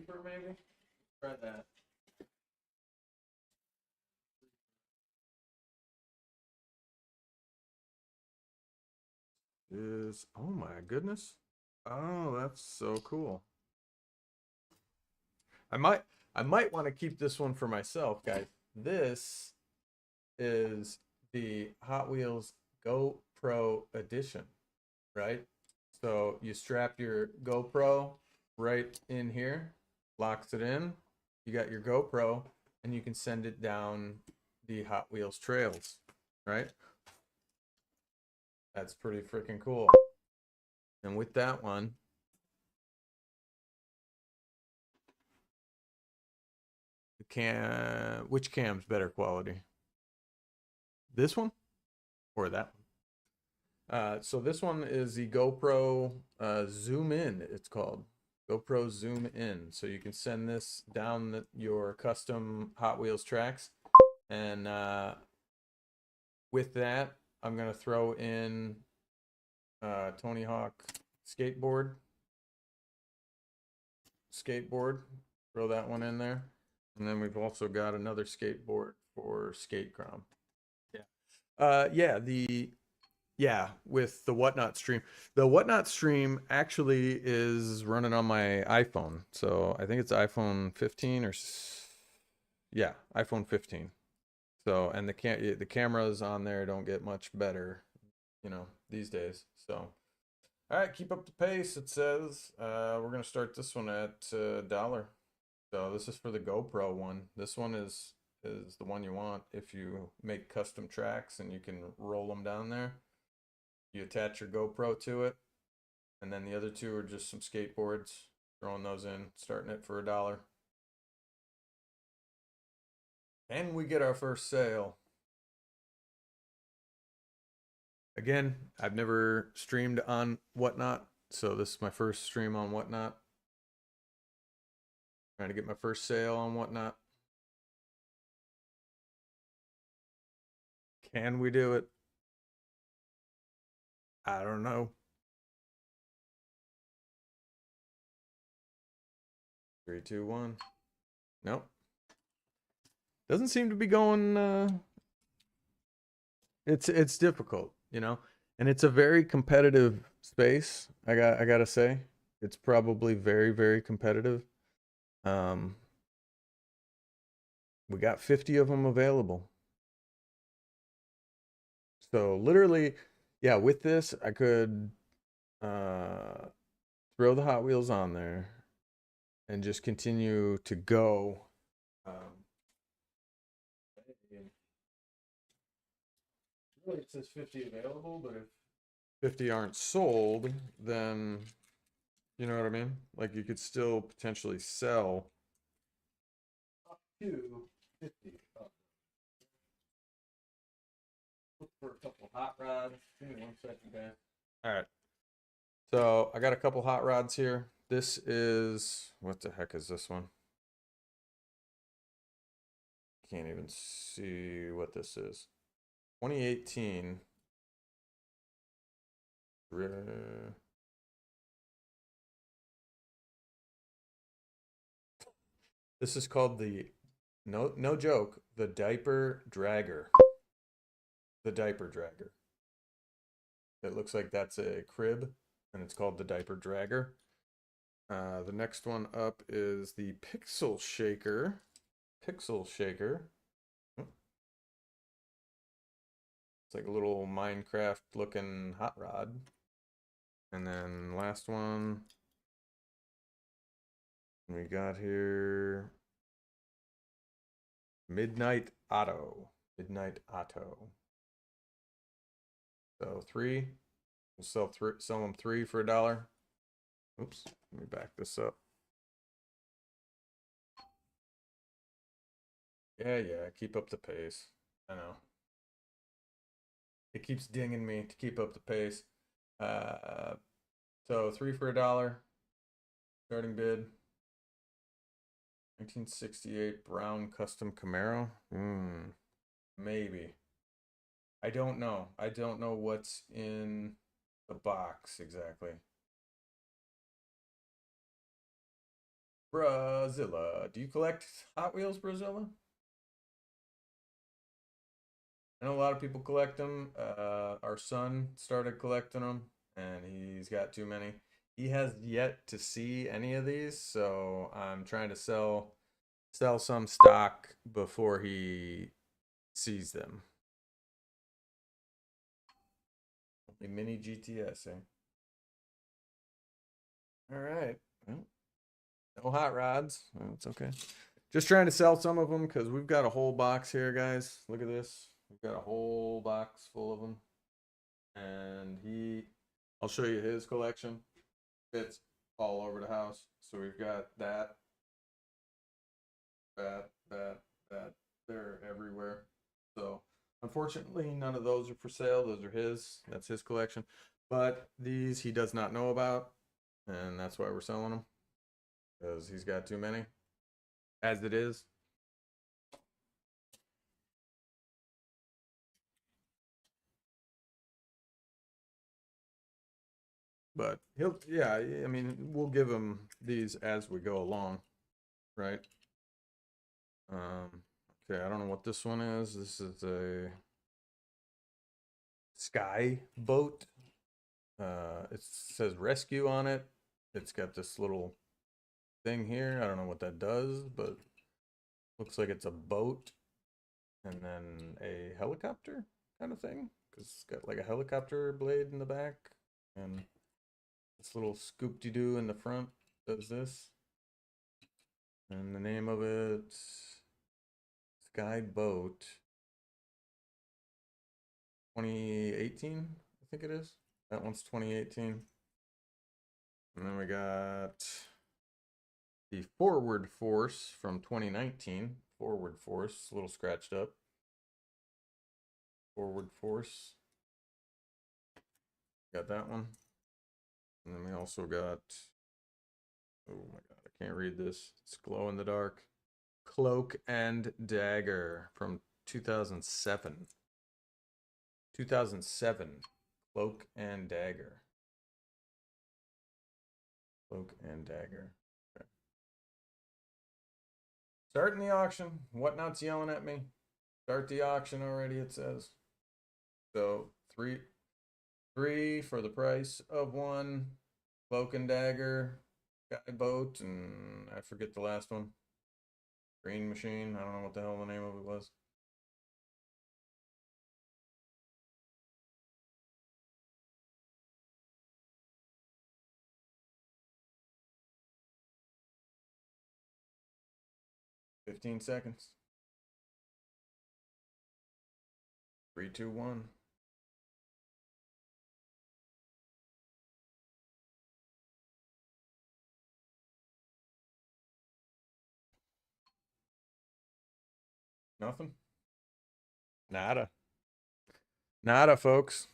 per maybe. Try that. Oh my goodness. Oh, that's so cool. I might want to keep this one for myself, guys. This is the Hot Wheels GoPro edition, right? So you strap your GoPro right in here, locks it in. You got your GoPro, and you can send it down the Hot Wheels trails, right? That's pretty freaking cool. And with that one, which cam's better quality? This one or that one? So this one is the GoPro Zoom In, it's called. GoPro Zoom In. So you can send this down your custom Hot Wheels tracks. And with that, I'm going to throw in Tony Hawk skateboard. Throw that one in there. And then we've also got another skateboard for Skatecrom. With the Whatnot stream. The Whatnot stream actually is running on my iPhone. So I think it's iPhone 15 or iPhone 15. So, and the cameras on there don't get much better, these days. So, all right, keep up the pace. It says we're gonna start this one at $1. So this is for the GoPro one. This one is the one you want if you make custom tracks and you can roll them down there. You attach your GoPro to it, and then the other 2 are just some skateboards. Throwing those in, starting it for $1. And we get our first sale. Again, I've never streamed on Whatnot, so this is my first stream on Whatnot. Trying to get my first sale on Whatnot. Can we do it? I don't know. 3, 2, 1. Nope. Doesn't seem to be going. It's difficult, and it's a very competitive space. I gotta say, it's probably very, very competitive. We got 50 of them available. So literally, yeah, with this, I could throw the Hot Wheels on there and just continue to go. Really, it says 50 available, but if 50 aren't sold, then you know what I mean? Like you could still potentially sell up to 50. for a couple hot rods. Give me 1 second, guys. All right. So I got a couple hot rods here. This is, what the heck is this one? Can't even see what this is. 2018. This is called the, no joke, the diaper dragger. The diaper dragger. It looks like that's a crib, and it's called the diaper dragger. The next one up is the pixel shaker. Pixel shaker. It's like a little Minecraft looking hot rod. And then last one we got here, Midnight Auto. Midnight Auto. So three. We'll sell them three for $1. Oops, let me back this up. Yeah, keep up the pace. I know. It keeps dinging me to keep up the pace. So three for $1. Starting bid. 1968 brown custom Camaro. Maybe. I don't know. I don't know what's in the box exactly. Brazilla. Do you collect Hot Wheels, Brazilla? I know a lot of people collect them. Our son started collecting them, and he's got too many. He has yet to see any of these, so I'm trying to sell some stock before he sees them. A mini GTS, eh? All right. Well, no hot rods. Well, it's okay. Just trying to sell some of them because we've got a whole box here, guys. Look at this. We've got a whole box full of them. And I'll show you his collection. Fits all over the house. So we've got that. They're everywhere. So unfortunately, none of those are for sale. Those are his. That's his collection. But these he does not know about. And that's why we're selling them. Because he's got too many. As it is. But I mean, we'll give him these as we go along, right? Okay, I don't know what this one is. This is a sky boat. It says rescue on it. It's got this little thing here. I don't know what that does, but looks like it's a boat and then a helicopter kind of thing, because it's got like a helicopter blade in the back, and this little scoop-de-doo in the front does this. And the name of it, Sky Boat 2018, I think it is. That one's 2018. And then we got the Forward Force from 2019. Forward Force, a little scratched up. Forward Force. Got that one. And then we also got, oh my god, I can't read this. It's glow in the dark. Cloak and Dagger from 2007. 2007. Cloak and Dagger. Cloak and Dagger. Okay. Starting the auction. Whatnot's yelling at me. Start the auction already, it says. So three for the price of one. Cloak and Dagger. Sky Boat, and I forget the last one. Green Machine. I don't know what the hell the name of it was. $15 seconds. 3, 2, 1. Nothing. Nada. Nada, folks.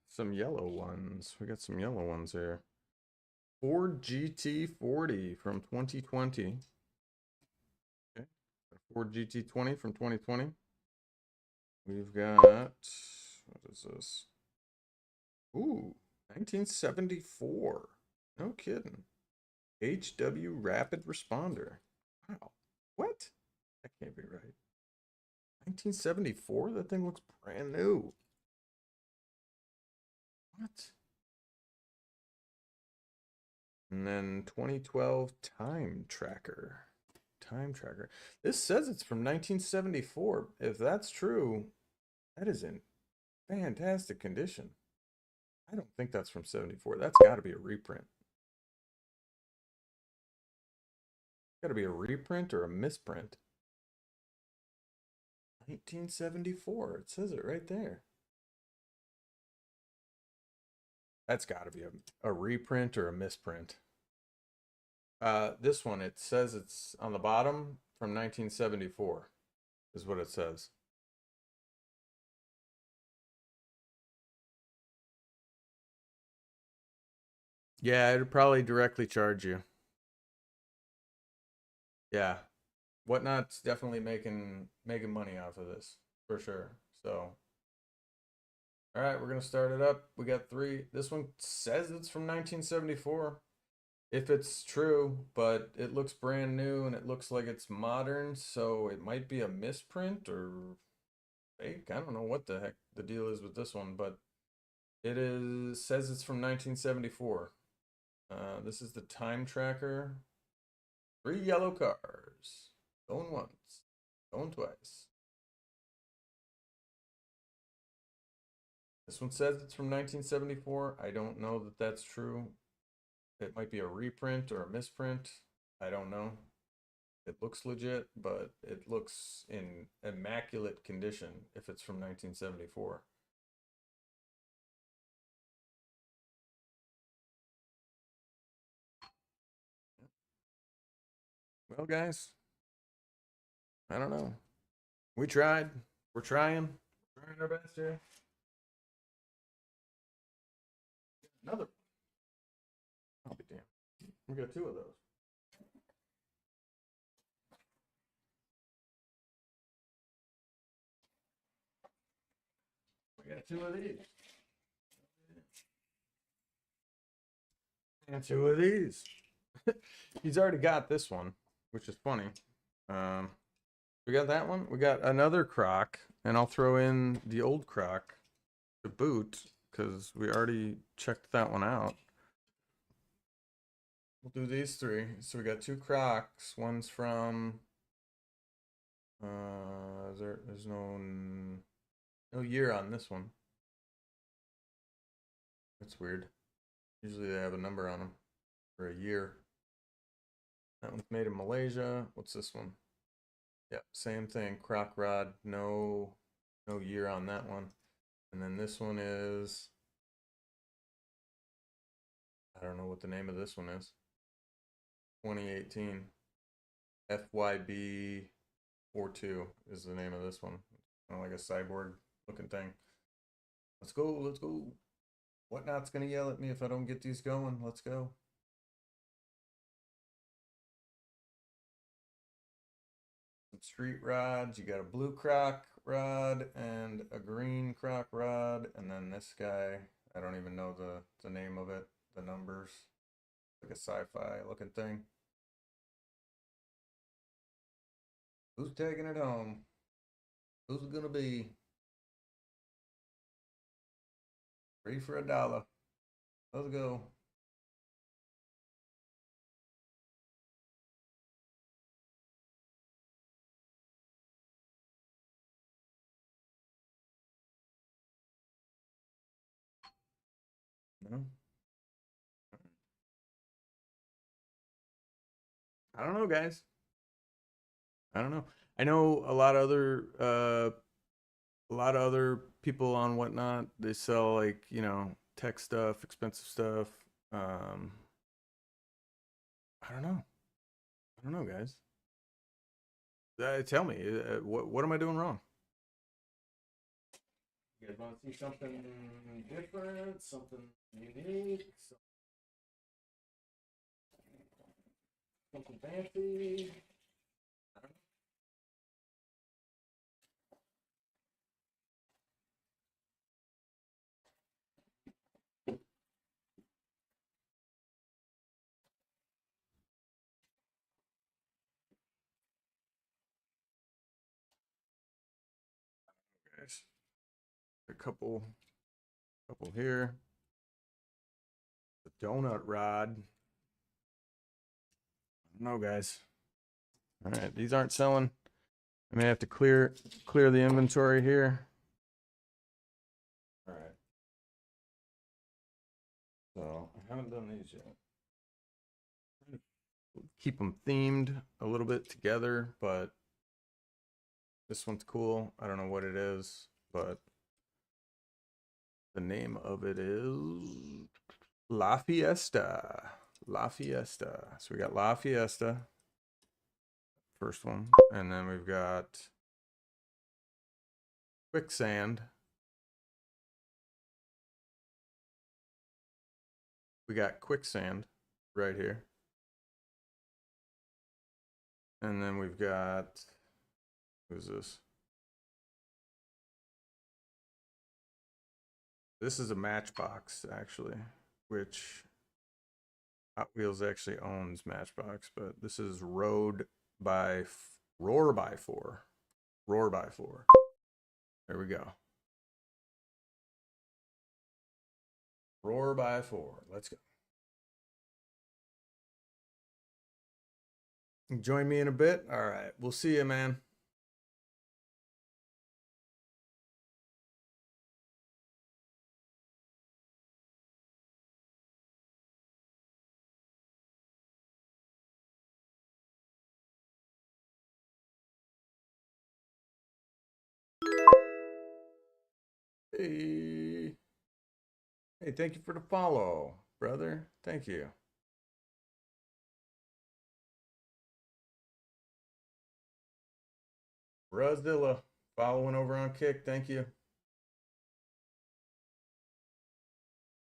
Some yellow ones. We got some yellow ones here. Ford GT40 from 2020. Okay. Ford GT20 from 2020. We've got, what is this? Ooh, 1974. No kidding. HW Rapid Responder. Wow. What? That can't be right. 1974? That thing looks brand new. What? And then 2012 Time Tracker. Time Tracker. This says it's from 1974. If that's true, that is in fantastic condition. I don't think that's from 74. That's got to be a reprint. Got to be a reprint or a misprint. 1974. It says it right there. That's got to be a reprint or a misprint. This one, it says it's on the bottom from 1974 is what it says. Yeah, it'd probably directly charge you. Yeah. Whatnot's definitely making money off of this for sure. So all right, we're gonna start it up. We got three. This one says it's from 1974. If it's true, but it looks brand new and it looks like it's modern, so it might be a misprint or fake. I don't know what the heck the deal is with this one, but it is says it's from 1974. This is the time tracker. 3 yellow cars. Going once, going twice. This one says it's from 1974. I don't know that that's true. It might be a reprint or a misprint. I don't know. It looks legit, but it looks in immaculate condition if it's from 1974. Well, guys, I don't know. We tried. We're trying. We're trying our best here. Another. I'll be damned. We got 2 of those. We got 2 of these. And 2 of these. He's already got this one, which is funny. We got that one. We got another croc, and I'll throw in the old croc to boot because we already checked that one out. We'll do these 3. So we got 2 crocs. One's from. There's no year on this one. That's weird. Usually they have a number on them for a year. That one's made in Malaysia. What's this one? Yep, same thing. Croc rod. No year on that one. And then this one is. I don't know what the name of this one is. 2018. FYB 42 is the name of this one. Kind of like a cyborg looking thing. Let's go. Let's go. Whatnot's gonna yell at me if I don't get these going. Let's go. Some street rods. You got a blue croc rod and a green croc rod, and then this guy. I don't even know the name of it. The numbers. Like a sci-fi looking thing. Who's taking it home? Who's it gonna be? 3 for $1. Let's go. No. I don't know, guys. I don't know. I know a lot of other people on Whatnot. They sell like tech stuff, expensive stuff. I don't know. I don't know, guys. Tell me, what am I doing wrong? You guys want to see something different, something unique, something fancy? I don't know, guys. A couple here. The donut rod. I don't know, guys. All right, these aren't selling. I may have to clear the inventory here. All right. So I haven't done these yet. Keep them themed a little bit together, but this one's cool. I don't know what it is, but the name of it is La Fiesta. La Fiesta. So we got La Fiesta, first one, and then we've got Quicksand. We got Quicksand right here. And then we've got, who's this? This is a Matchbox, actually, which Hot Wheels actually owns Matchbox, but this is Roar by 4. Roar by 4. There we go. Roar by 4. Let's go. Join me in a bit. All right. We'll see you, man. Hey. Hey, thank you for the follow, brother. Thank you. Roszilla, following over on Kick. Thank you.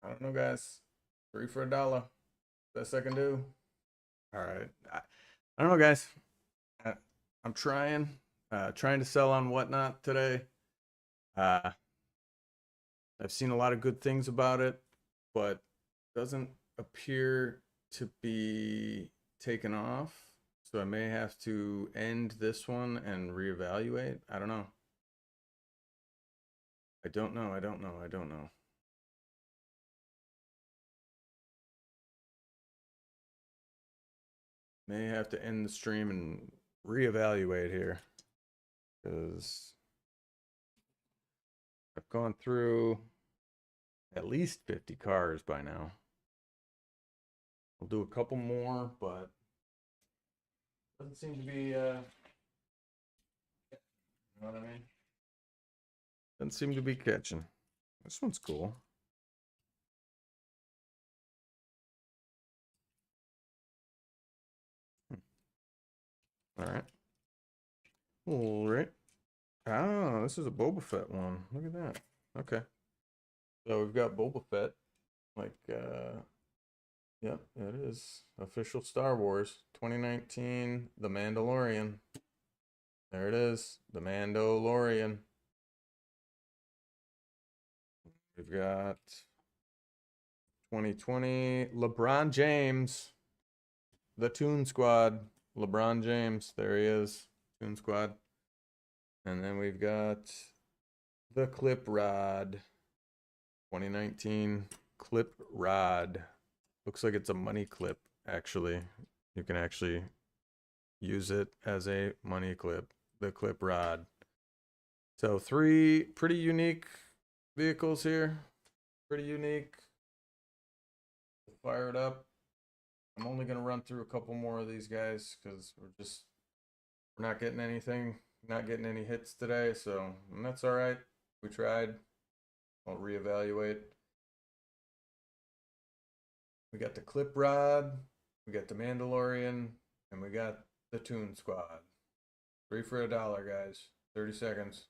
I don't know, guys. 3 for $1. Best I can do. All right. I don't know, guys. I'm trying to sell on Whatnot today. I've seen a lot of good things about it, but doesn't appear to be taken off. So I may have to end this one and reevaluate. I don't know. I don't know. May have to end the stream and reevaluate here, because I've gone through at least 50 cars by now. We'll do a couple more, but doesn't seem to be, you know what I mean? Doesn't seem to be catching. This one's cool. All right. All right. Oh, this is a Boba Fett one. Look at that. Okay. So we've got Boba Fett. Like, yep, it is. Official Star Wars 2019, The Mandalorian. There it is. The Mandalorian. We've got 2020 LeBron James. The Toon Squad. LeBron James. There he is. Toon Squad. And then we've got the Clip Rod. 2019 Clip Rod. Looks like it's a money clip, actually. You can actually use it as a money clip. The Clip Rod. So 3 pretty unique vehicles here. Pretty unique. Fire it up. I'm only going to run through a couple more of these guys because we're not getting anything, not getting any hits today. So, and that's all right. We tried. I'll reevaluate. We got the Clip Rod, we got the Mandalorian, and we got the Toon Squad. 3 for $1, guys. 30 seconds.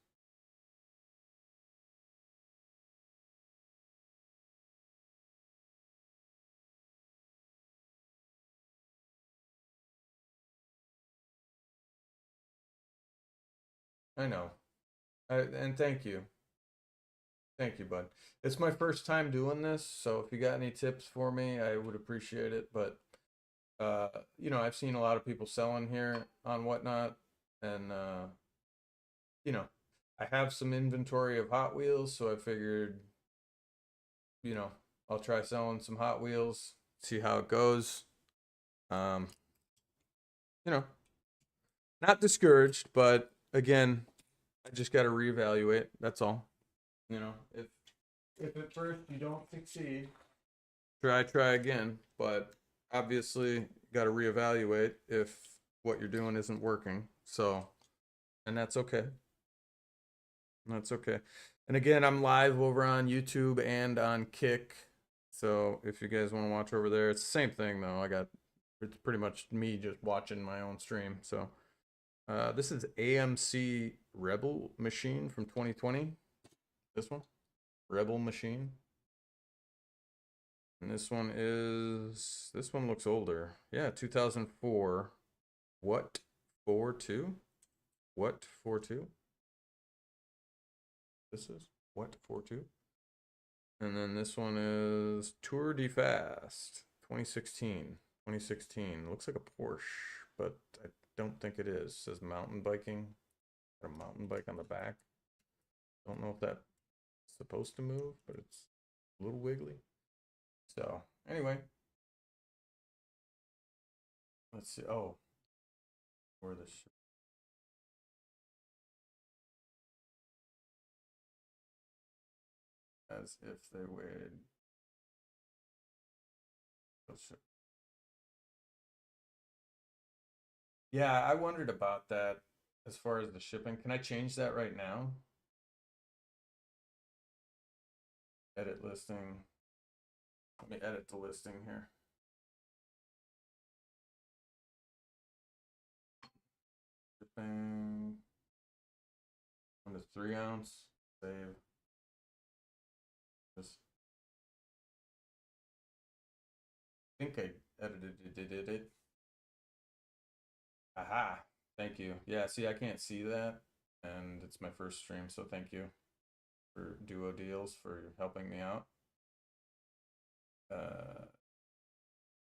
I know. And thank you. Thank you, bud. It's my first time doing this, so if you got any tips for me, I would appreciate it. But you know, I've seen a lot of people selling here on Whatnot, and you know, I have some inventory of Hot Wheels, so I figured, you know, I'll try selling some Hot Wheels, see how it goes. Um, you know, not discouraged, but again, I just got to reevaluate. That's all. You know, if at first you don't succeed, try again. But obviously, got to reevaluate if what you're doing isn't working. So, and that's okay. That's okay. And again, I'm live over on YouTube and on Kick. So if you guys want to watch over there, it's the same thing though. It's pretty much me just watching my own stream. So this is AMC Rebel Machine from 2020. This one, Rebel Machine. And this one looks older. Yeah, 2004. What 4-2? What 4-2? This is what 4-2? And then this one is Tour de Fast 2016. 2016. Looks like a Porsche, but I don't think it is. It says mountain biking. Got a mountain bike on the back. Don't know if that's supposed to move, but it's a little wiggly. So anyway, let's see. Oh, where this as if they would. Yeah, I wondered about that as far as the shipping. Can I change that right now? Edit listing. Let me edit the listing here. Shipping. 1 to 3 ounce. Save. This. I think I edited it. Aha. Thank you. Yeah, see, I can't see that. And it's my first stream, so thank you for Duo Deals for helping me out.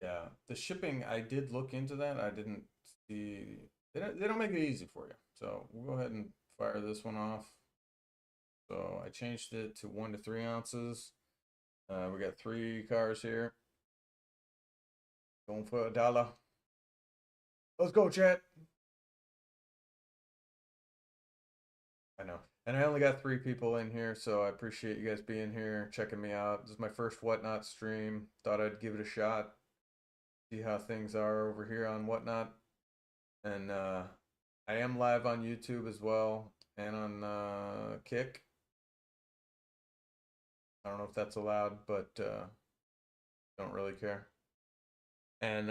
Yeah, the shipping, I did look into that. I didn't see, they don't make it easy for you. So we'll go ahead and fire this one off. So I changed it to 1 to 3 ounces. We got 3 cars here. Going for $1. Let's go, chat. I know. And I only got 3 people in here, so I appreciate you guys being here, checking me out. This is my first Whatnot stream. Thought I'd give it a shot, see how things are over here on Whatnot. And I am live on YouTube as well, and on Kick. I don't know if that's allowed, but don't really care. And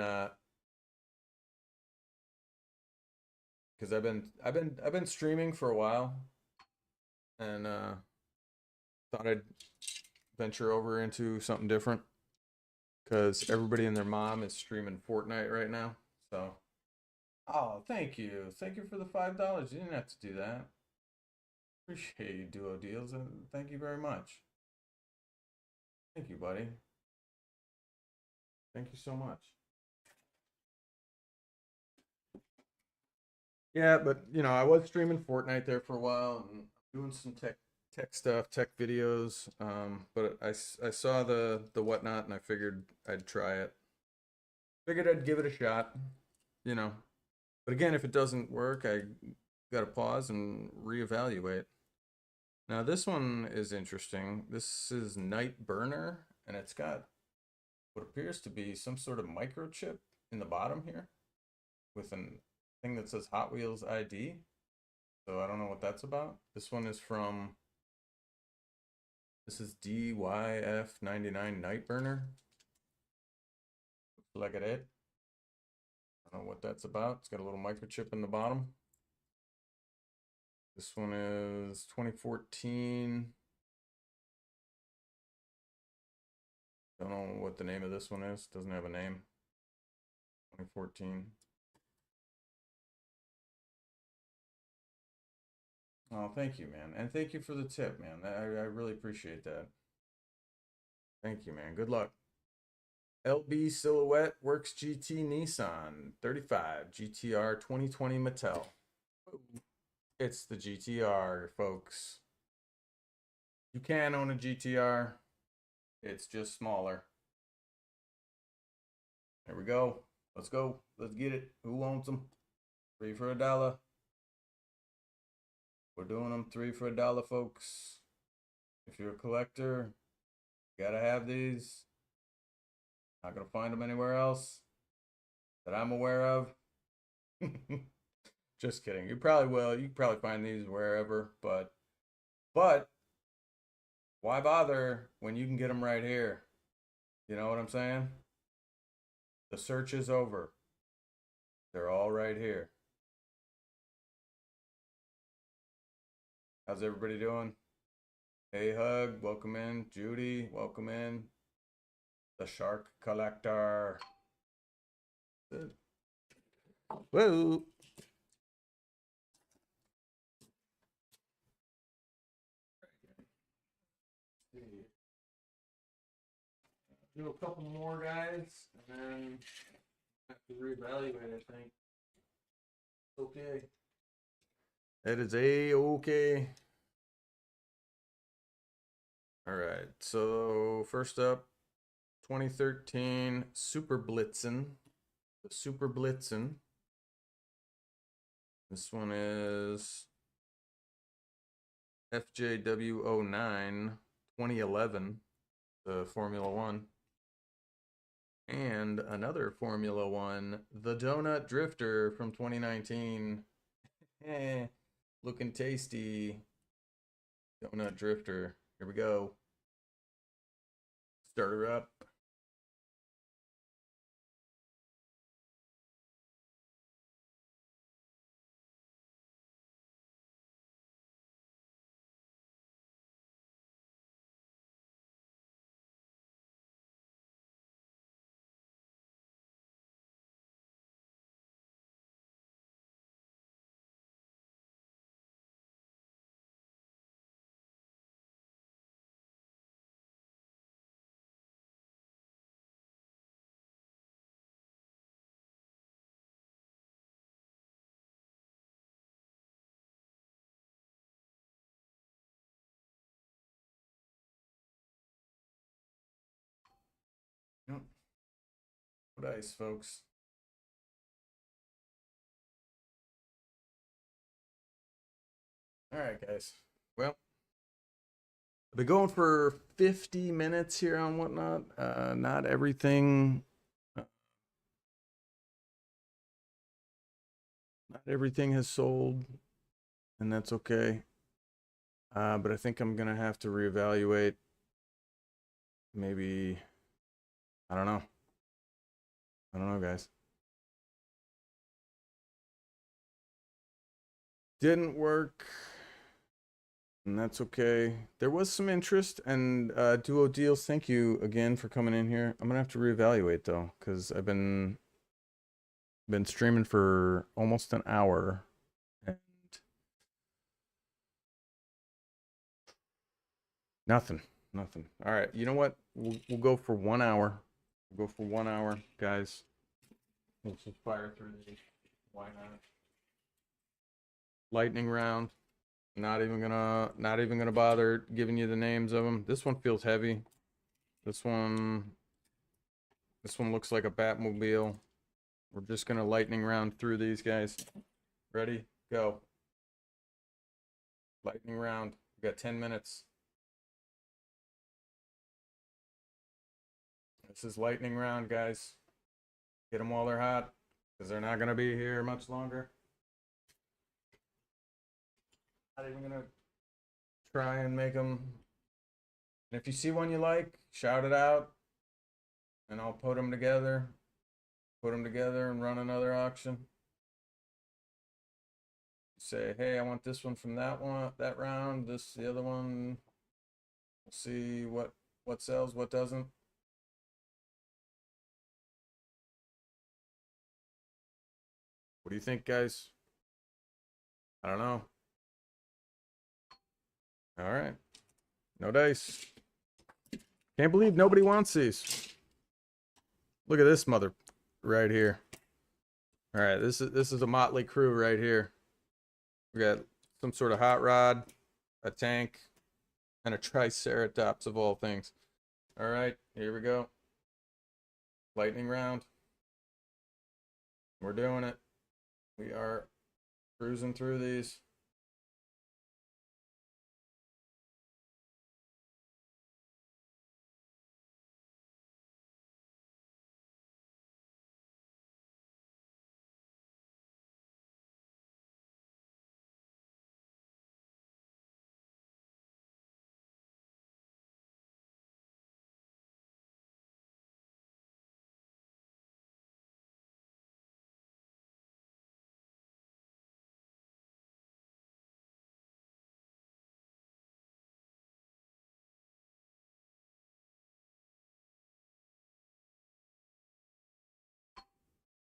because I've been streaming for a while, and thought I'd venture over into something different because everybody and their mom is streaming Fortnite right now. So, oh, thank you for the $5. You didn't have to do that. Appreciate you, Duo Deals, and thank you very much. Thank you, buddy. Thank you so much. Yeah, but you know, I was streaming Fortnite there for a while and doing some tech stuff, tech videos. But I saw the Whatnot and I figured I'd try it. Figured I'd give it a shot, you know. But again, if it doesn't work, I got to pause and reevaluate. Now this one is interesting. This is Night Burner, and it's got what appears to be some sort of microchip in the bottom here with an thing that says Hot Wheels ID. So I don't know what that's about. This one is from, this is DYF99 Night Burner. Look at it. I don't know what that's about. It's got a little microchip in the bottom. This one is 2014. Don't know what the name of this one is. Doesn't have a name. 2014. Oh, thank you, man. And thank you for the tip, man. I really appreciate that. Thank you, man. Good luck. LB Silhouette Works GT Nissan 35 GTR 2020 Mattel. It's the GTR, folks. You can own a GTR. It's just smaller. There we go. Let's go. Let's get it. Who owns them? 3 for $1. We're doing them 3 for $1, folks. If you're a collector, you gotta have these. Not gonna find them anywhere else that I'm aware of. Just kidding. You probably will. You can probably find these wherever, but why bother when you can get them right here? You know what I'm saying? The search is over. They're all right here. How's everybody doing? Hey, Hug, welcome in. Judy, welcome in. The Shark Collector. Whoa. Do a couple more, guys, and then have to reevaluate, I think. Okay. That is okay. All right, so first up, 2013 Super Blitzen. The Super Blitzen. This one is FJW09 2011, the Formula One. And another Formula One, the Donut Drifter from 2019. Looking tasty. Donut Drifter. Here we go. Start her up. Yep. Dice, folks. All right, guys. Well, I've been going for 50 minutes here on Whatnot. Not everything. Not everything has sold, and that's okay. But I think I'm gonna have to reevaluate. Maybe, I don't know. I don't know, guys. Didn't work, and that's okay. There was some interest, and Duo Deals, thank you again for coming in here. I'm gonna have to reevaluate though, because I've been streaming for almost an hour, and nothing. All right, you know what? We'll go for 1 hour. We'll go for 1 hour, guys. Let's just fire through these. Why not? Lightning round. Not even gonna bother giving you the names of them. This one feels heavy. This one looks like a Batmobile. We're just gonna lightning round through these guys. Ready? Go. Lightning round. We got 10 minutes. This is lightning round, guys. Get them while they're hot, because they're not gonna be here much longer. Not even gonna try and make them. And if you see one you like, shout it out, and I'll put them together. put them together and run another auction. Say, hey, I want this one from that one, that round, this the other one. We'll see what sells, what doesn't. What do you think, guys? I don't know. All right. No dice. Can't believe nobody wants these. Look at this mother right here. All right, this is a motley crew right here. We got some sort of hot rod, a tank, and a triceratops of all things. All right, here we go. Lightning round. We're doing it. We are cruising through these.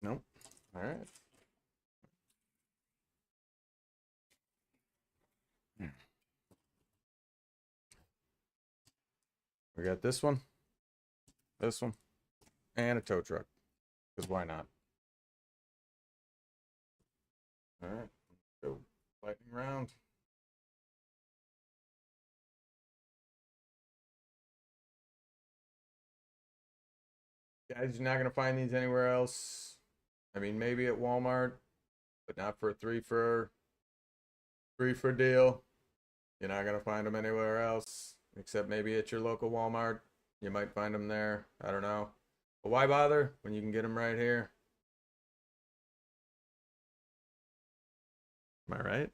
Nope. All right. We got this one, and a tow truck. Because why not? All right. Go. Lightning round. Guys, you're not going to find these anywhere else. I mean, maybe at Walmart, but not for a three for deal. You're not going to find them anywhere else, except maybe at your local Walmart. You might find them there. I don't know. But why bother when you can get them right here? Am I right?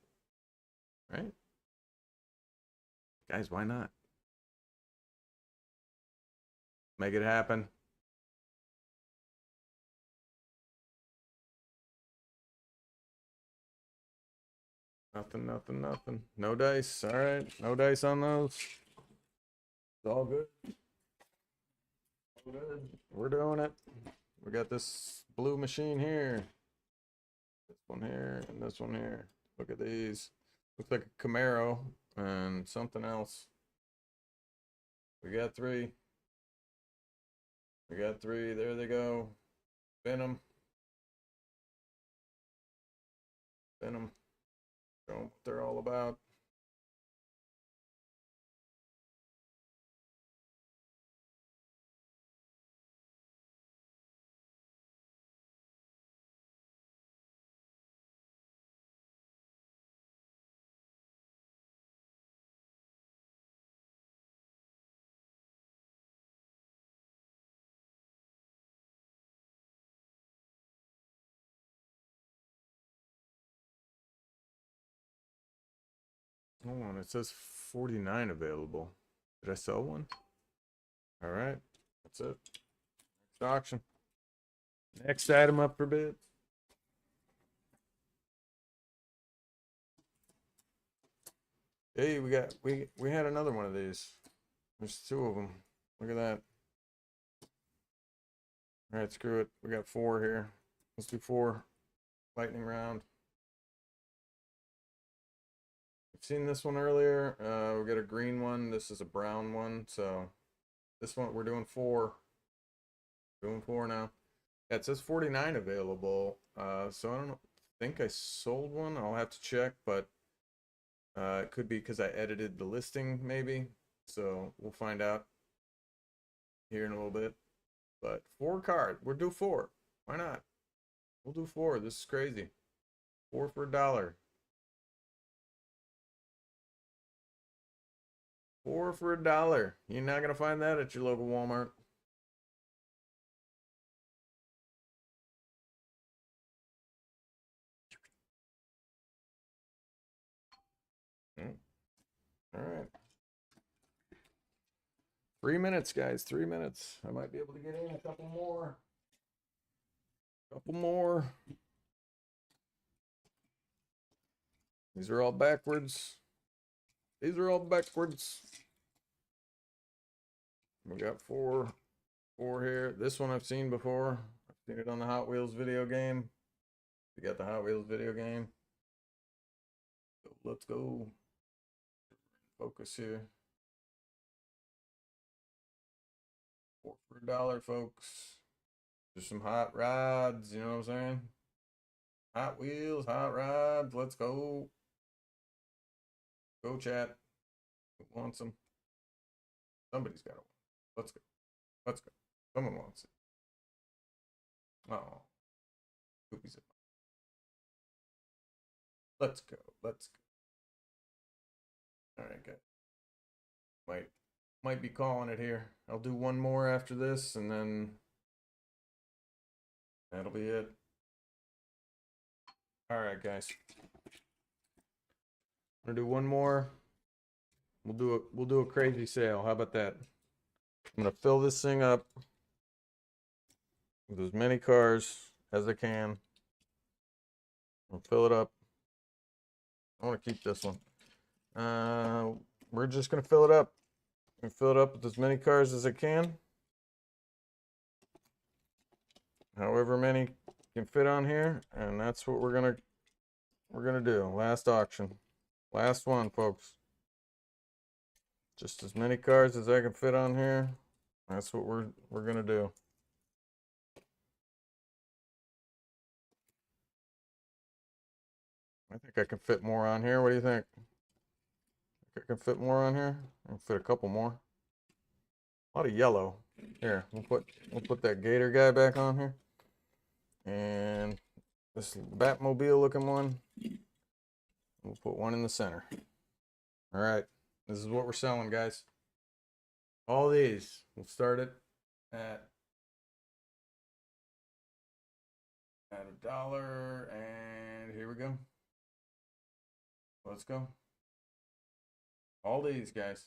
Right? Guys, why not? Make it happen. Nothing, nothing, nothing. No dice. All right. No dice on those. It's all good. All good. We're doing it. We got this blue machine here. This one here and this one here. Look at these. Looks like a Camaro and something else. We got three. We got three. There they go. Spin them. Spin them. Show them what they're all about. Hold on, it says 49 available. Did I sell one? All right, that's it. Next auction. Next item up for bid. Hey, we had another one of these. There's two of them. Look at that. All right, screw it. We got four here. Let's do four. Lightning round. We've seen this one earlier. We got a green one. This is a brown one. So this one we're doing four. Doing four now. Yeah, it says 49 available. So I don't think I sold one. I'll have to check, but it could be because I edited the listing, maybe. So we'll find out here in a little bit. But four card. We'll do four. Why not? We'll do four. This is crazy. Four for $1. Four for $1. You're not gonna find that at your local Walmart. All right. 3 minutes, guys. 3 minutes. I might be able to get in a couple more. Couple more. These are all backwards. These are all backwards. We got four here. This one I've seen before. I've seen it on the Hot Wheels video game. We got the Hot Wheels video game. So let's go. Focus here. 4 for $1, folks. There's some hot rods, you know what I'm saying? Hot Wheels, hot rods, let's go. Go, chat. Who wants them? Somebody's got one. Let's go. Let's go. Someone wants it. Oh. Goopies. Let's go. Let's go. All right, guys. Might be calling it here. I'll do one more after this, and then that'll be it. All right, guys. I'm gonna do one more. We'll do a crazy sale. How about that? I'm gonna fill this thing up with as many cars as I can. I'll fill it up. I want to keep this one. We're just gonna fill it up. And fill it up with as many cars as I can. However many can fit on here, and that's what we're gonna do. Last auction. Last one, folks. Just as many cars as I can fit on here. That's what we're gonna do. I think I can fit more on here. What do you think? I can fit more on here. I can fit a couple more. A lot of yellow. Here, we'll put that Gator guy back on here. And this Batmobile looking one. We'll put one in the center. All right. This is what we're selling, guys. All these. We'll start it at $1, and here we go. Let's go. All these, guys.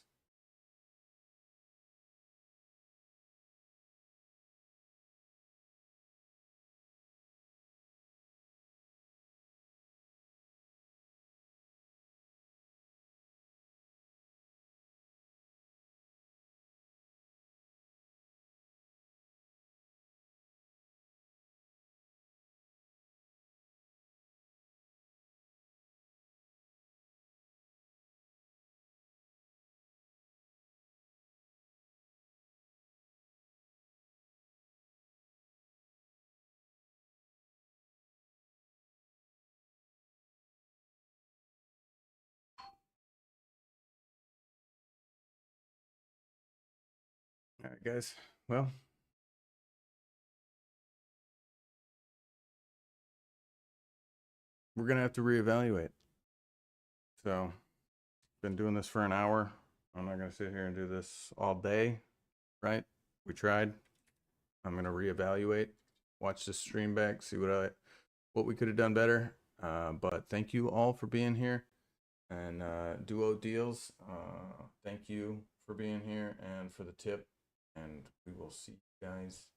All right, guys. Well, we're gonna have to reevaluate. So, been doing this for an hour. I'm not gonna sit here and do this all day, right? We tried. I'm gonna reevaluate, watch this stream back, see what we could have done better. But thank you all for being here, and Duo Deals. Thank you for being here and for the tip, and we will see you guys.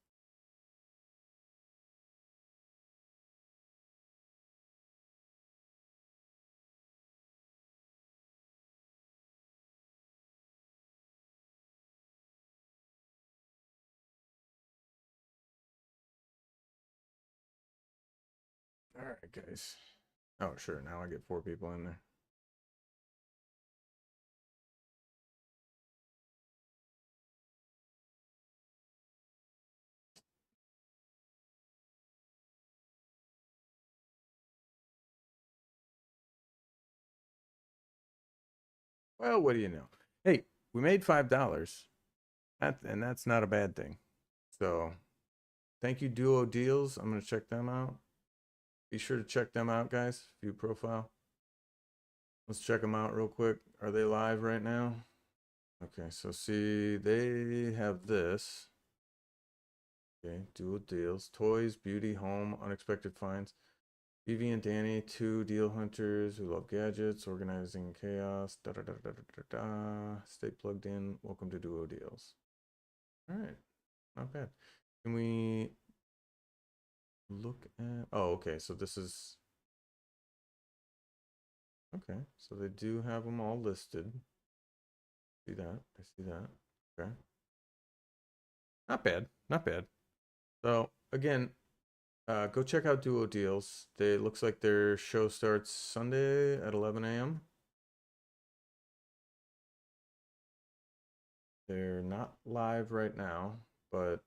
All right, guys. Oh, sure. Now I get 4 people in there. Well, what do you know? Hey, we made $5. And that's not a bad thing. So, thank you, Duo Deals. I'm going to check them out. Be sure to check them out, guys. View profile. Let's check them out real quick. Are they live right now? Okay, so see, they have this. Okay, Duo Deals. Toys, beauty, home, unexpected finds. Vivi and Danny, 2 deal hunters who love gadgets, organizing chaos, da da da da da da da. Stay plugged in. Welcome to Duo Deals. All right, not bad. Can we look at, oh, okay, so this is, okay, so they do have them all listed. See that? I see that. Okay. Not bad. Not bad. So again, go check out Duo Deals. They looks like their show starts Sunday at 11 a.m. They're not live right now, but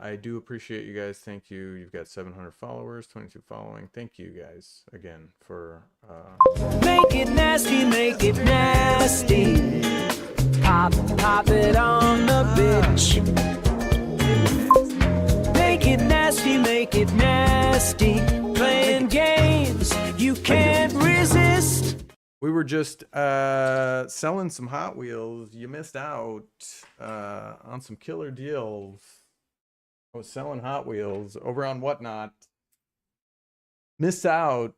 I do appreciate you guys. Thank you. You've got 700 followers, 22 following. Thank you guys again for Make it nasty, make it nasty. Pop it on the bitch. Make it nasty. Playing games you can't resist. we were just selling some Hot Wheels. You missed out on some killer deals. I was selling Hot Wheels over on Whatnot. Missed out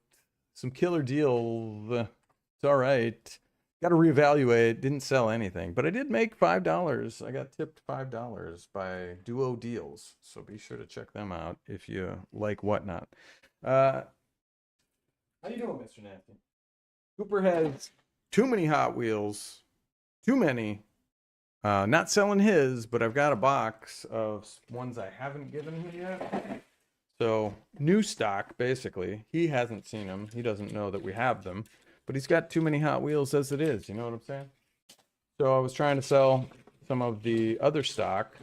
some killer deals. It's all right. Got to reevaluate. Didn't sell anything, but I did make $5. I got tipped $5 by Duo Deals. So be sure to check them out if you like Whatnot. How you doing, Mr. Nasty? Cooper has too many Hot Wheels. Too many. Not selling his, but I've got a box of ones I haven't given him yet. So new stock, basically. He hasn't seen them. He doesn't know that we have them. But he's got too many Hot Wheels as it is. You know what I'm saying? So I was trying to sell some of the other stock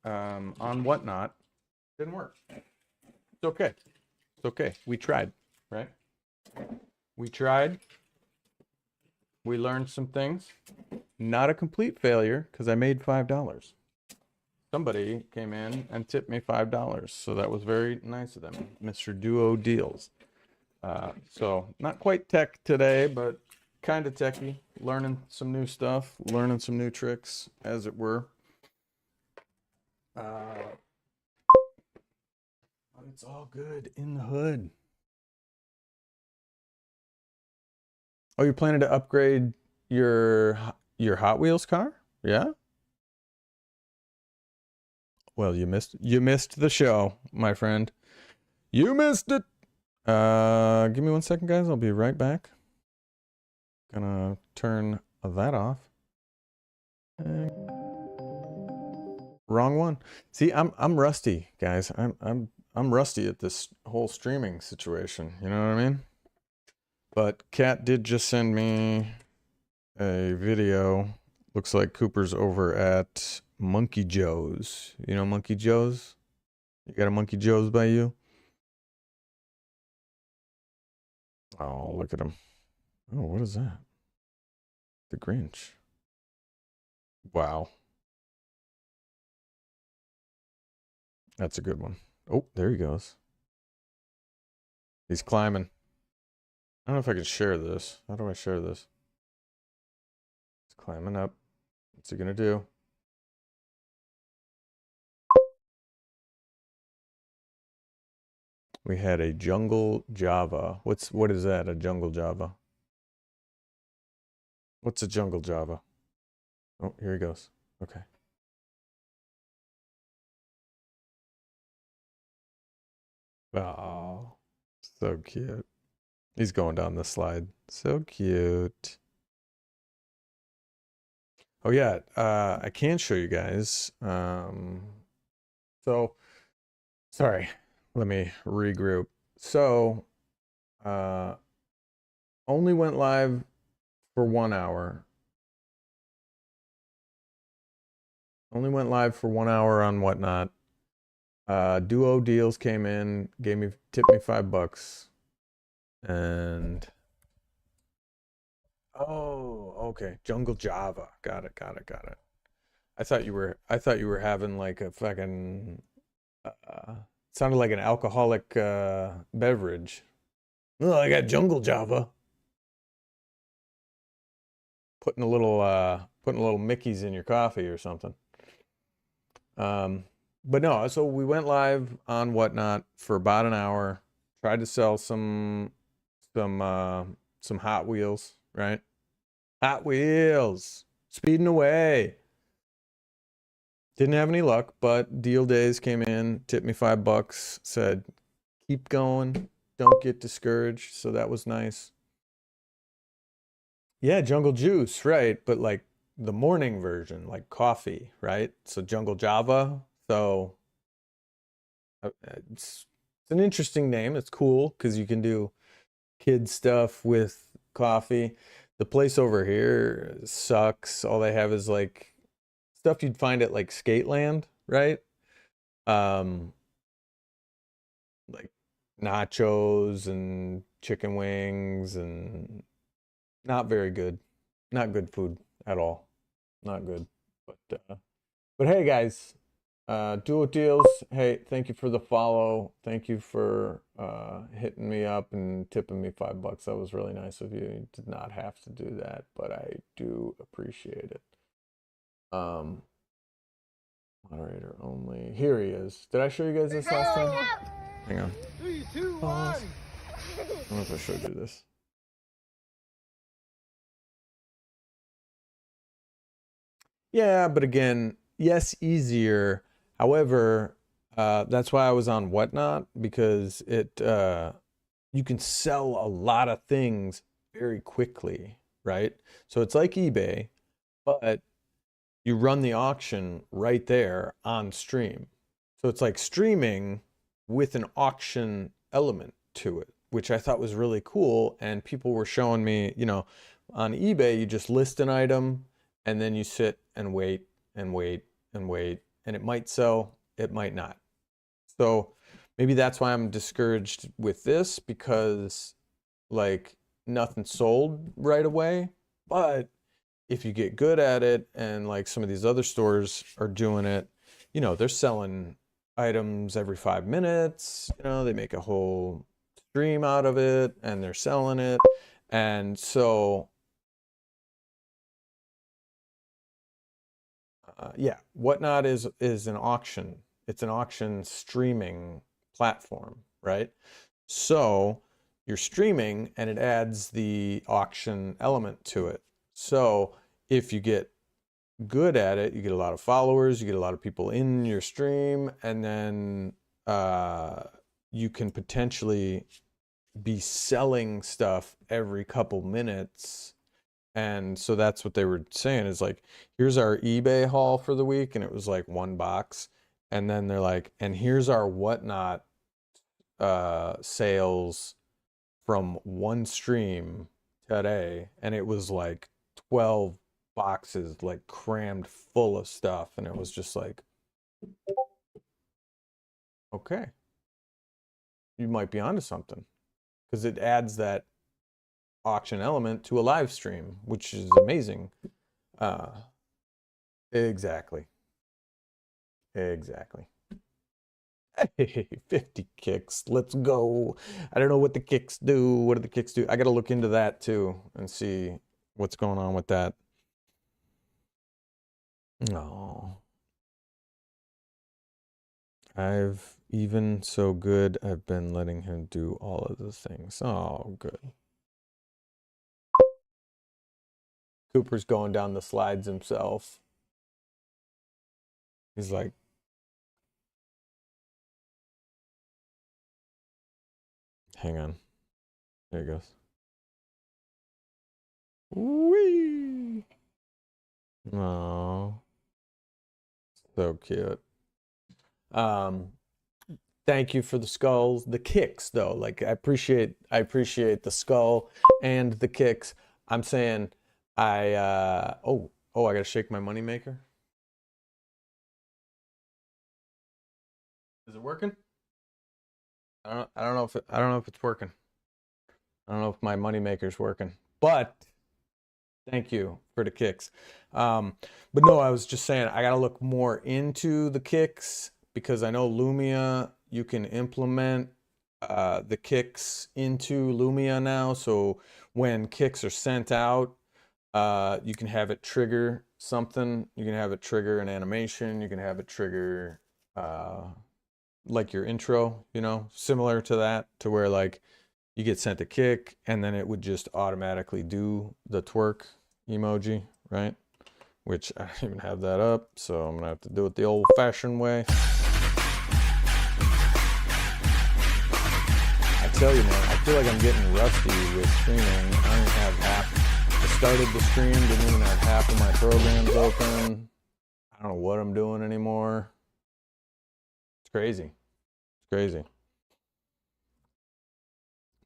on Whatnot. Didn't work. It's okay. It's okay. We tried, right? We tried. We learned some things. Not a complete failure because I made $5. Somebody came in and tipped me $5. So that was very nice of them, Mr. Duo Deals. So not quite tech today, but kind of techy. Learning some new stuff, learning some new tricks, as it were. But it's all good in the hood. Oh, you're planning to upgrade your Hot Wheels car? Yeah? Well, you missed the show, my friend. You missed it. Give me 1 second, guys. I'll be right back. Gonna turn that off. Wrong one. See, I'm rusty, guys. I'm rusty at this whole streaming situation. You know what I mean? But Kat did just send me a video. Looks like Cooper's over at Monkey Joe's. You know Monkey Joe's? You got a Monkey Joe's by you? Oh, look at him. Oh, what is that? The Grinch. Wow. That's a good one. Oh, there he goes. He's climbing. I don't know if I can share this. How do I share this? He's climbing up. What's he gonna do? We had a jungle Java. What is that? A jungle Java? What's a jungle Java? Oh, here he goes. Okay. Oh, so cute. He's going down the slide. So cute. Oh yeah, I can show you guys. So sorry, let me regroup. So only went live for 1 hour. Only went live for 1 hour on Whatnot. Duo Deals came in, tipped me $5. And oh, okay. Jungle Java. Got it. I thought you were having like a fucking sounded like an alcoholic beverage. Oh, I got Jungle Java. Putting a little Mickeys in your coffee or something. But no, so we went live on Whatnot for about an hour. Tried to sell some Hot Wheels, right? Hot Wheels, speeding away. Didn't have any luck, but Deal Days came in, tipped me $5, said, keep going, don't get discouraged. So that was nice. Yeah, Jungle Juice, right. But like the morning version, like coffee, right? So Jungle Java. So it's an interesting name. It's cool because you can do kid stuff with coffee. The place over here sucks. All they have is like stuff you'd find at like Skateland, right? Um, like nachos and chicken wings and not very good. Not good food at all. Not good. But hey guys, Duo Deals, hey, thank you for the follow. Thank you for hitting me up and tipping me $5. That was really nice of you. You did not have to do that, but I do appreciate it. Moderator only. Here he is. Did I show you guys this last time? Hang on. 3, 2, 1. I don't know if I showed you this. Yeah, but again, yes, easier. However, that's why I was on Whatnot, because it you can sell a lot of things very quickly, right? So it's like eBay, but you run the auction right there on stream. So it's like streaming with an auction element to it, which I thought was really cool. And people were showing me, you know, on eBay, you just list an item and then you sit and wait and wait and wait, and it might sell, it might not. So maybe that's why I'm discouraged with this, because like nothing sold right away. But if you get good at it, and like some of these other stores are doing it, you know, they're selling items every 5 minutes, you know, they make a whole stream out of it and they're selling it. And so yeah, Whatnot is an auction. It's an auction streaming platform, right? So you're streaming and it adds the auction element to it. So if you get good at it, you get a lot of followers, you get a lot of people in your stream, and then you can potentially be selling stuff every couple minutes. And so that's what they were saying, is like, here's our eBay haul for the week, and it was like $1. And then they're like, and here's our Whatnot sales from one stream today, and it was like 12 boxes like crammed full of stuff, and it was just like, okay, you might be onto something, because it adds that auction element to a live stream, which is amazing. Exactly. Hey, 50 kicks, let's go. I don't know what the kicks do. What do the kicks do? I gotta look into that too and see what's going on with that. No. I've even so good, I've been letting him do all of the things. Oh, good. Cooper's going down the slides himself. He's like, hang on. There he goes. Whee! Oh, so cute. Thank you for the skulls, the kicks though. Like I appreciate the skull and the kicks. I'm saying I I gotta shake my money maker. Is it working? I don't know if it's working. I don't know if my money maker's working. But thank you for the kicks. But no, I was just saying I gotta look more into the kicks, because I know Lumia, you can implement the kicks into Lumia now. So when kicks are sent out, you can have it trigger something. You can have it trigger an animation. You can have it trigger like your intro, you know, similar to that, to where like you get sent a kick and then it would just automatically do the twerk emoji, right? which I don't even have that up, so I'm gonna have to do it the old-fashioned way. I tell you, man, I feel like I'm getting rusty with streaming. I don't even have half. I started the stream, didn't even have half of my programs open. I don't know what I'm doing anymore. It's crazy. It's crazy.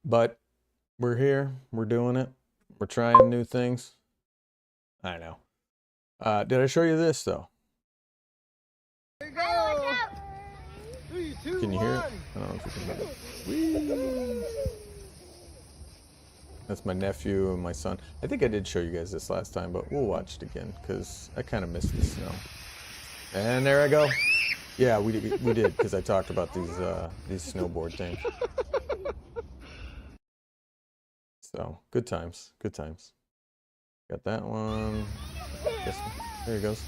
But we're here. We're doing it. We're trying new things. I know. Did I show you this, though? There you go. 3, 2, Can you hear it? 1. I don't know if you can hear it. Whee! That's my nephew and my son. I think I did show you guys this last time, but we'll watch it again because I kind of missed the snow. And there I go. Yeah, we did because I talked about these snowboard things. So good times, good times. Got that one. This one. There he goes.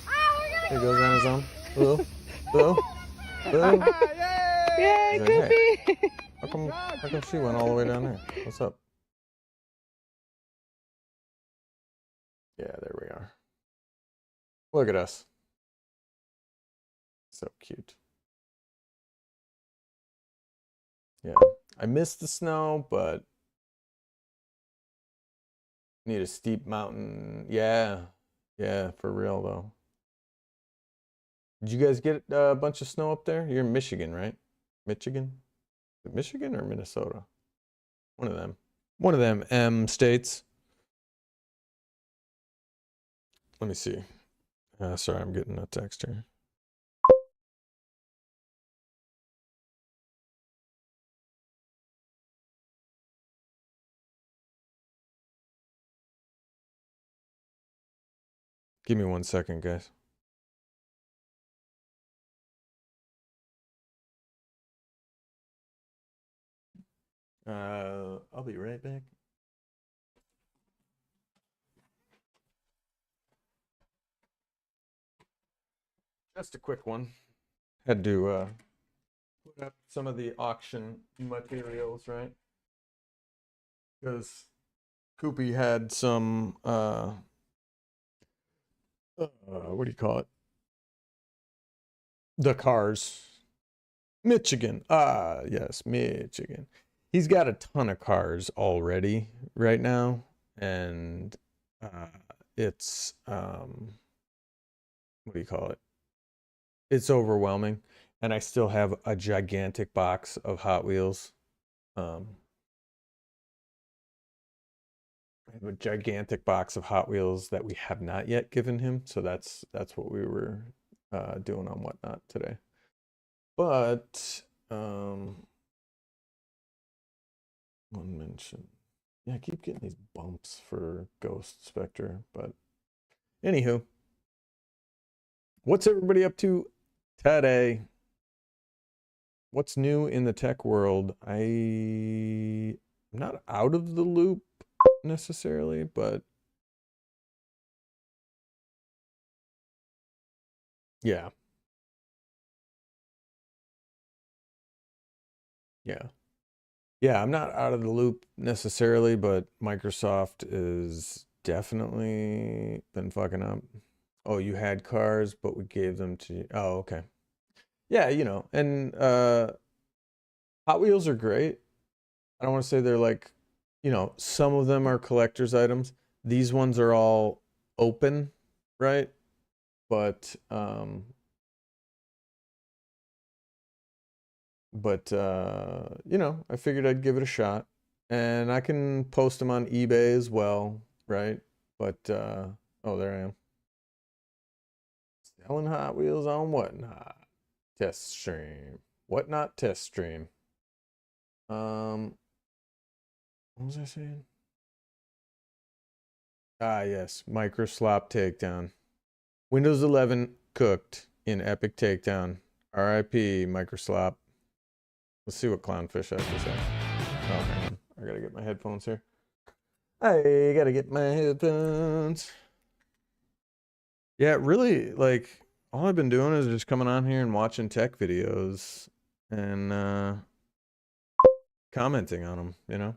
There he goes on his own. Hello, hello, hello. Yay, Like, Goofy! hey, how come she went all the way down there? What's up? Yeah, there we are. Look at us. So cute. Yeah, I missed the snow, but need a steep mountain. Yeah, yeah, for real though. Did you guys get a bunch of snow up there? You're in Michigan, right? Michigan? Is it Michigan or Minnesota? One of them. One of them M states. Let me see. Sorry, I'm getting a text here. Give me 1 second, guys. I'll be right back. Just a quick one. Had to put up some of the auction materials, right? Because Koopy had some what do you call it? The cars. Michigan. Yes, Michigan. He's got a ton of cars already right now, and it's what do you call it? It's overwhelming, and I still have a gigantic box of Hot Wheels. I have a gigantic box of Hot Wheels that we have not yet given him, so that's what we were doing on Whatnot today. But one mention. Yeah, I keep getting these bumps for Ghost Spectre, but anywho, what's everybody up to today? What's new in the tech world? I'm not out of the loop necessarily, but yeah. Yeah. Yeah, I'm not out of the loop necessarily, but Microsoft is definitely been fucking up. Oh, you had cars, but we gave them to you. Oh, okay. Yeah, you know, and Hot Wheels are great. I don't want to say they're like, you know, some of them are collector's items. These ones are all open, right? But you know, I figured I'd give it a shot, and I can post them on eBay as well, right? But oh, there I am. Selling Hot Wheels on Whatnot test stream. Whatnot test stream. What was I saying? Ah, yes, Microslop takedown. Windows 11 cooked in epic takedown. RIP Microslop. Let's see what Clownfish has to say. Oh, hang on. I gotta get my headphones here. I gotta get my headphones. Yeah, really, like, all I've been doing is just coming on here and watching tech videos and commenting on them, you know?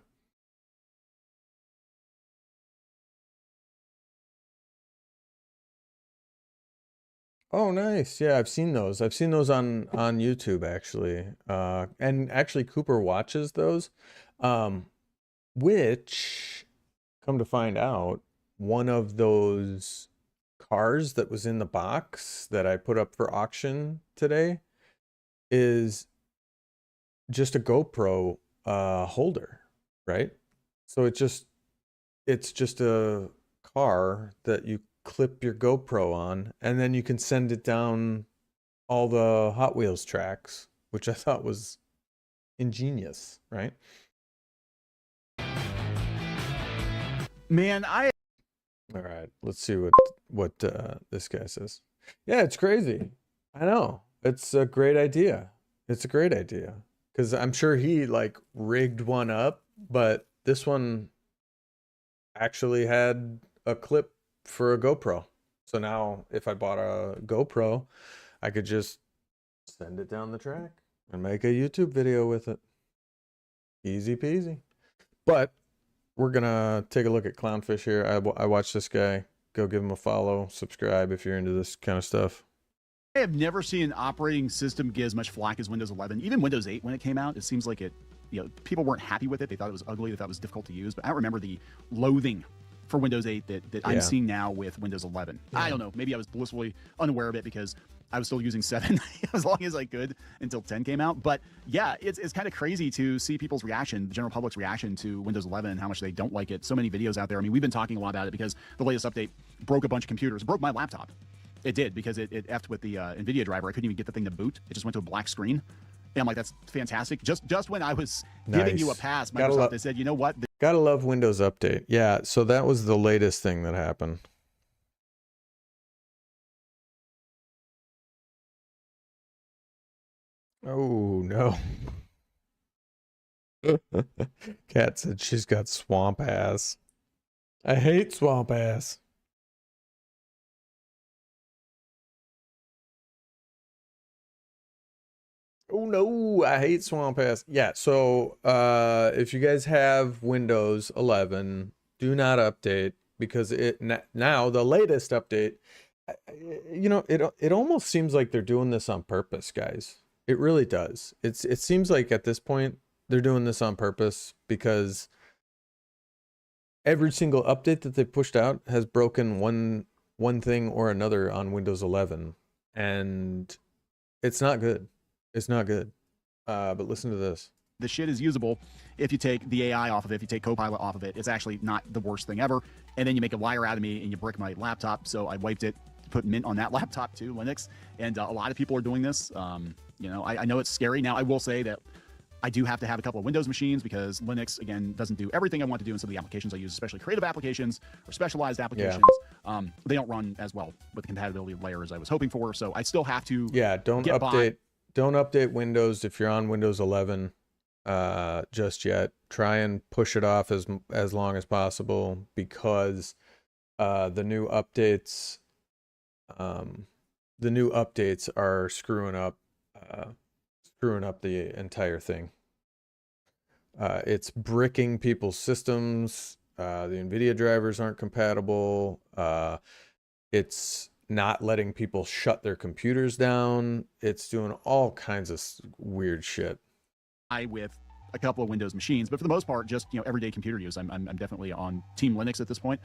Oh, nice. Yeah, I've seen those. I've seen those on YouTube actually. And actually Cooper watches those. Um, which come to find out, one of those cars that was in the box that I put up for auction today is just a GoPro holder, right? So it's just a car that you clip your GoPro on, and then you can send it down all the Hot Wheels tracks, which I thought was ingenious, right? Man, All right, let's see what this guy says. Yeah, it's crazy. I know. It's a great idea. It's a great idea because I'm sure he like rigged one up, but this one actually had a clip for a GoPro. So now if I bought a GoPro, I could just send it down the track and make a YouTube video with it. Easy peasy. But we're gonna take a look at Clownfish here. I watched this guy. Go give him a follow, subscribe if you're into this kind of stuff. I have never seen an operating system get as much flack as Windows 11. Even Windows 8, when it came out, it seems like people weren't happy with it. They thought it was ugly. They thought it was difficult to use. But I don't remember the loathing for Windows 8 that I'm seeing now with Windows 11. Yeah. I don't know. Maybe I was blissfully unaware of it because I was still using 7 as long as I could until 10 came out. But yeah, it's kind of crazy to see people's reaction, the general public's reaction to Windows 11 and how much they don't like it. So many videos out there. I mean, we've been talking a lot about it because the latest update broke a bunch of computers. It broke my laptop. It did, because it effed with the NVIDIA driver. I couldn't even get the thing to boot. It just went to a black screen. And I'm like, that's fantastic. Just when I was giving you a pass, Microsoft, they said, you know what? Gotta love Windows Update. Yeah, so that was the latest thing that happened. Oh, no. Kat said she's got swamp ass. I hate swamp ass. Oh no, I hate swamp ass. Yeah, so if you guys have Windows 11, do not update because now the latest update, you know, it almost seems like they're doing this on purpose, guys. It really does. It seems like at this point they're doing this on purpose because every single update that they pushed out has broken one thing or another on Windows 11, and it's not good. It's not good. But listen to this. The shit is usable if you take the AI off of it, if you take Copilot off of it. It's actually not the worst thing ever. And then you make a liar out of me and you brick my laptop. So I wiped it, put Mint on that laptop too, Linux. And a lot of people are doing this. You know, I know it's scary. Now, I will say that I do have to have a couple of Windows machines because Linux, again, doesn't do everything I want to do in some of the applications I use, especially creative applications or specialized applications. Yeah. They don't run as well with the compatibility layer as I was hoping for. So I still have to don't update Windows if you're on Windows 11 just yet. Try and push it off as long as possible because the new updates are screwing up the entire thing. It's bricking people's systems. The NVIDIA drivers aren't compatible. It's not letting people shut their computers down. It's doing all kinds of weird shit. With a couple of Windows machines, but for the most part, just everyday computer use. I'm definitely on Team Linux at this point,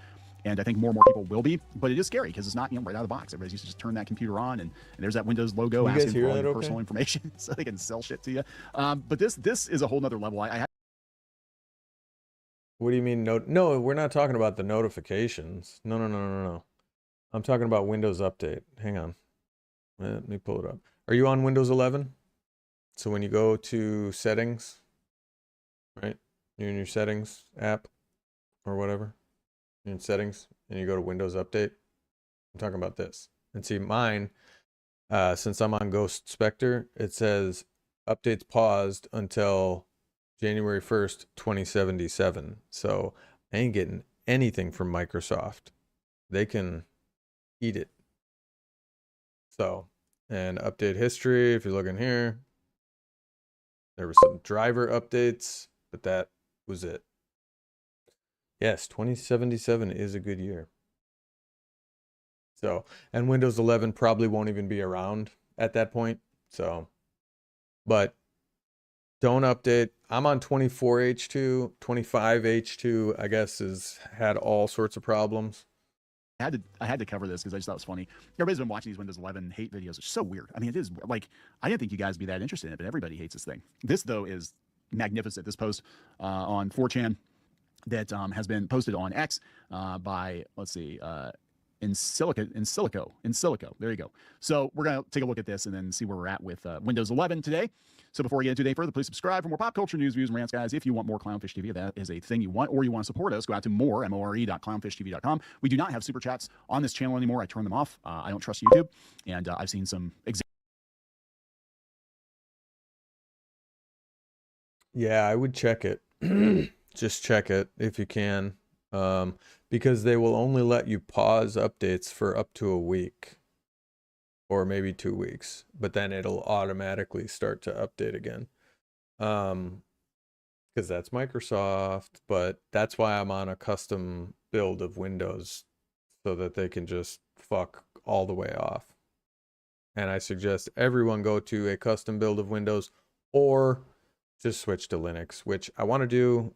and I think more and more people will be. But it is scary because it's not right out of the box. Everybody's used to just turn that computer on, and there's that Windows logo asking for all your personal information, so they can sell shit to you. But this is a whole nother level. What do you mean? No, we're not talking about the notifications. No. I'm talking about Windows Update. Hang on. Let me pull it up. Are you on Windows 11? So when you go to settings, right? You're in your settings app or whatever. You're in settings and you go to Windows Update. I'm talking about this. And see mine, since I'm on Ghost Spectre, it says updates paused until January 1st, 2077. So I ain't getting anything from Microsoft. They can eat it. So, and update history, if you're looking here, there were some driver updates, but that was it. Yes, 2077 is a good year. So, and Windows 11 probably won't even be around at that point. So, but don't update. I'm on 24H2, 25H2, I guess, has had all sorts of problems. I had to cover this because I just thought it was funny. Everybody's been watching these Windows 11 hate videos. It's so weird. I mean, it is like, I didn't think you guys would be that interested in it, but everybody hates this thing. This, though, is magnificent. This post on 4chan that has been posted on X by, let's see, in silico. There you go. So we're going to take a look at this and then see where we're at with Windows 11 today. So before we get into any further, please subscribe for more pop culture news, views, and rants, guys. If you want more Clownfish TV, if that is a thing you want, or you want to support us, go out to more.clownfishtv.com. We do not have super chats on this channel anymore. I turned them off. I don't trust YouTube, and I've seen some examples. Yeah, I would check it. Just check it if you can, because they will only let you pause updates for up to a week or maybe 2 weeks, but then it'll automatically start to update again. Because that's Microsoft, but that's why I'm on a custom build of Windows so that they can just fuck all the way off. And I suggest everyone go to a custom build of Windows or just switch to Linux, which I want to do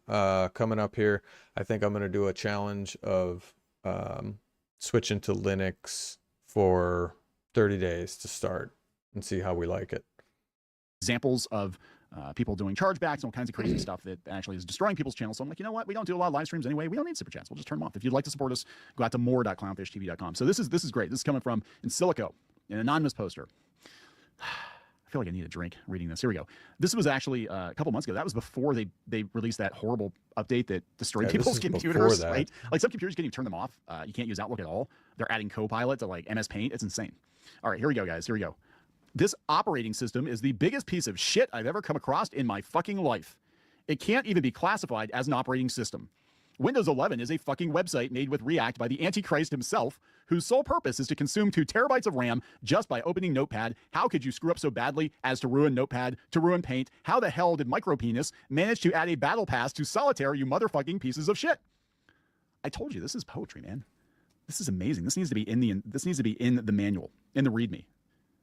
coming up here. I think I'm going to do a challenge of switching to Linux for 30 days to start and see how we like it. Examples of people doing chargebacks and all kinds of crazy stuff that actually is destroying people's channels. So I'm like, you know what? We don't do a lot of live streams anyway. We don't need super chats. We'll just turn them off. If you'd like to support us, go out to more.clownfishtv.com. So this is great. This is coming from In Silico, an anonymous poster. I feel like I need a drink reading this. Here we go. This was actually a couple months ago. That was before they released that horrible update that destroyed people's computers, right? Like some computers, you can't even turn them off. You can't use Outlook at all. They're adding Copilot to like MS Paint. It's insane. All right, here we go, guys. Here we go. This operating system is the biggest piece of shit I've ever come across in my fucking life. It can't even be classified as an operating system. Windows 11 is a fucking website made with React by the Antichrist himself, whose sole purpose is to consume 2 terabytes of RAM just by opening Notepad. How could you screw up so badly as to ruin Notepad, to ruin Paint? How the hell did Micropenis manage to add a battle pass to Solitaire, you motherfucking pieces of shit? I told you, this is poetry, man. This is amazing. This needs to be in the manual, in the README.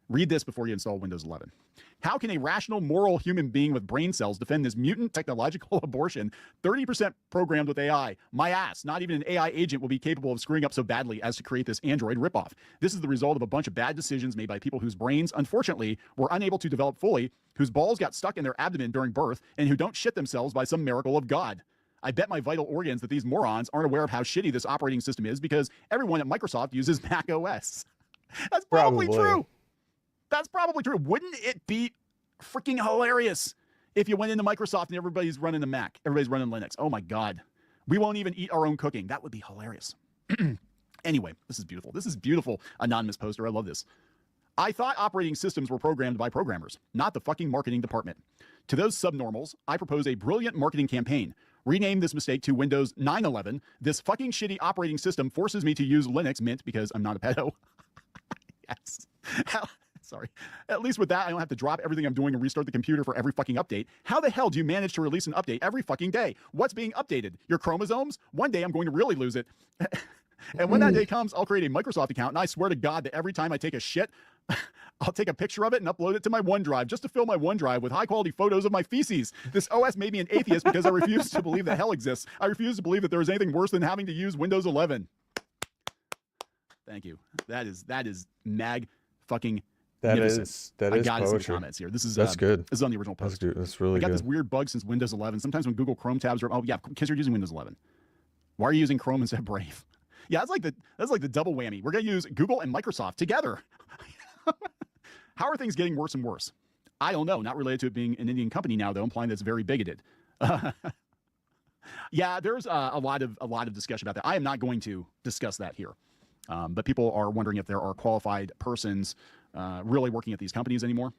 Read this before you install Windows 11. How can a rational, moral human being with brain cells defend this mutant technological abortion 30% programmed with AI? My ass, not even an AI agent will be capable of screwing up so badly as to create this Android ripoff. This is the result of a bunch of bad decisions made by people whose brains, unfortunately, were unable to develop fully, whose balls got stuck in their abdomen during birth, and who don't shit themselves by some miracle of God. I bet my vital organs that these morons aren't aware of how shitty this operating system is because everyone at Microsoft uses Mac OS. That's probably true. That's probably true. Wouldn't it be freaking hilarious if you went into Microsoft and everybody's running the Mac, everybody's running Linux? Oh my God. We won't even eat our own cooking. That would be hilarious. Anyway, this is beautiful. This is beautiful, anonymous poster. I love this. I thought operating systems were programmed by programmers, not the fucking marketing department. To those subnormals, I propose a brilliant marketing campaign. Rename this mistake to Windows 9/11. This fucking shitty operating system forces me to use Linux Mint because I'm not a pedo. Yes. Sorry. At least with that, I don't have to drop everything I'm doing and restart the computer for every fucking update. How the hell do you manage to release an update every fucking day? What's being updated? Your chromosomes? One day I'm going to really lose it. And when that day comes, I'll create a Microsoft account, and I swear to God that every time I take a shit, I'll take a picture of it and upload it to my OneDrive just to fill my OneDrive with high-quality photos of my feces. This OS made me an atheist because I refuse to believe that hell exists. I refuse to believe that there is anything worse than having to use Windows 11. Thank you. That is mag fucking That is I got poetry. some comments here. This is That's good. This is on the original post. That's really good. I got this weird bug since Windows 11. Sometimes when Google Chrome tabs are because you're using Windows 11. Why are you using Chrome instead of Brave? Yeah, that's like the double whammy. We're gonna use Google and Microsoft together. How are things getting worse and worse? I don't know. Not related to it being an Indian company now, though, implying that it's very bigoted. Yeah, there's a lot of discussion about that. I am not going to discuss that here. But people are wondering if there are qualified persons really working at these companies anymore.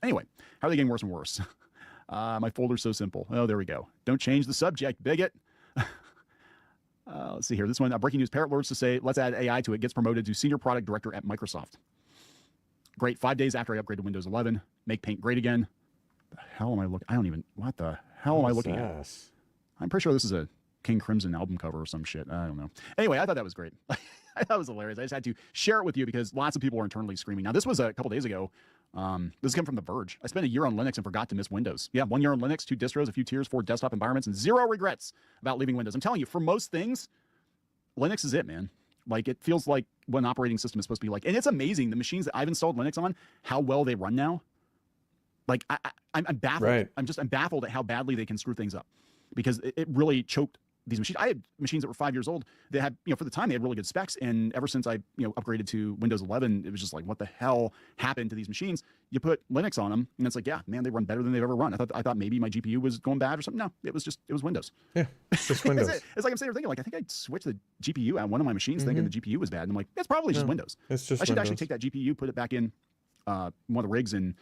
Anyway, how are they getting worse and worse? My folder's so simple. Oh, there we go. Don't change the subject, bigot. Let's see here. This one, breaking news. Parrot lords to say, let's add AI to it. Gets promoted to senior product director at Microsoft. Great. 5 days after I upgraded Windows 11. Make Paint great again. The hell am I looking? I don't even. What the hell am I looking at? I'm pretty sure this is a King Crimson album cover or some shit. I don't know. Anyway, I thought that was great. I thought it was hilarious. I just had to share it with you because lots of people were internally screaming. Now, this was a couple days ago. This came from The Verge. I spent a year on Linux and forgot to miss Windows. Yeah, 1 year on Linux, 2 distros, a few tiers, 4 desktop environments, and 0 regrets about leaving Windows. I'm telling you, for most things, Linux is it, man. Like, it feels like what an operating system is supposed to be like. And it's amazing, the machines that I've installed Linux on, how well they run now. Like, I'm baffled. Right. I'm baffled at how badly they can screw things up because it really choked these machines. I had machines that were 5 years old that had, for the time, they had really good specs. And ever since I, upgraded to Windows 11, it was just like, what the hell happened to these machines? You put Linux on them, and it's like, yeah, man, they run better than they've ever run. I thought maybe my GPU was going bad or something. No, it was Windows. Yeah, it's just Windows. It's like I'm sitting there thinking, like, I think I switched the GPU on one of my machines, thinking the GPU was bad. And I'm like, it's probably just Windows. It's just I should Windows. actually take that GPU, put it back in one of the rigs, and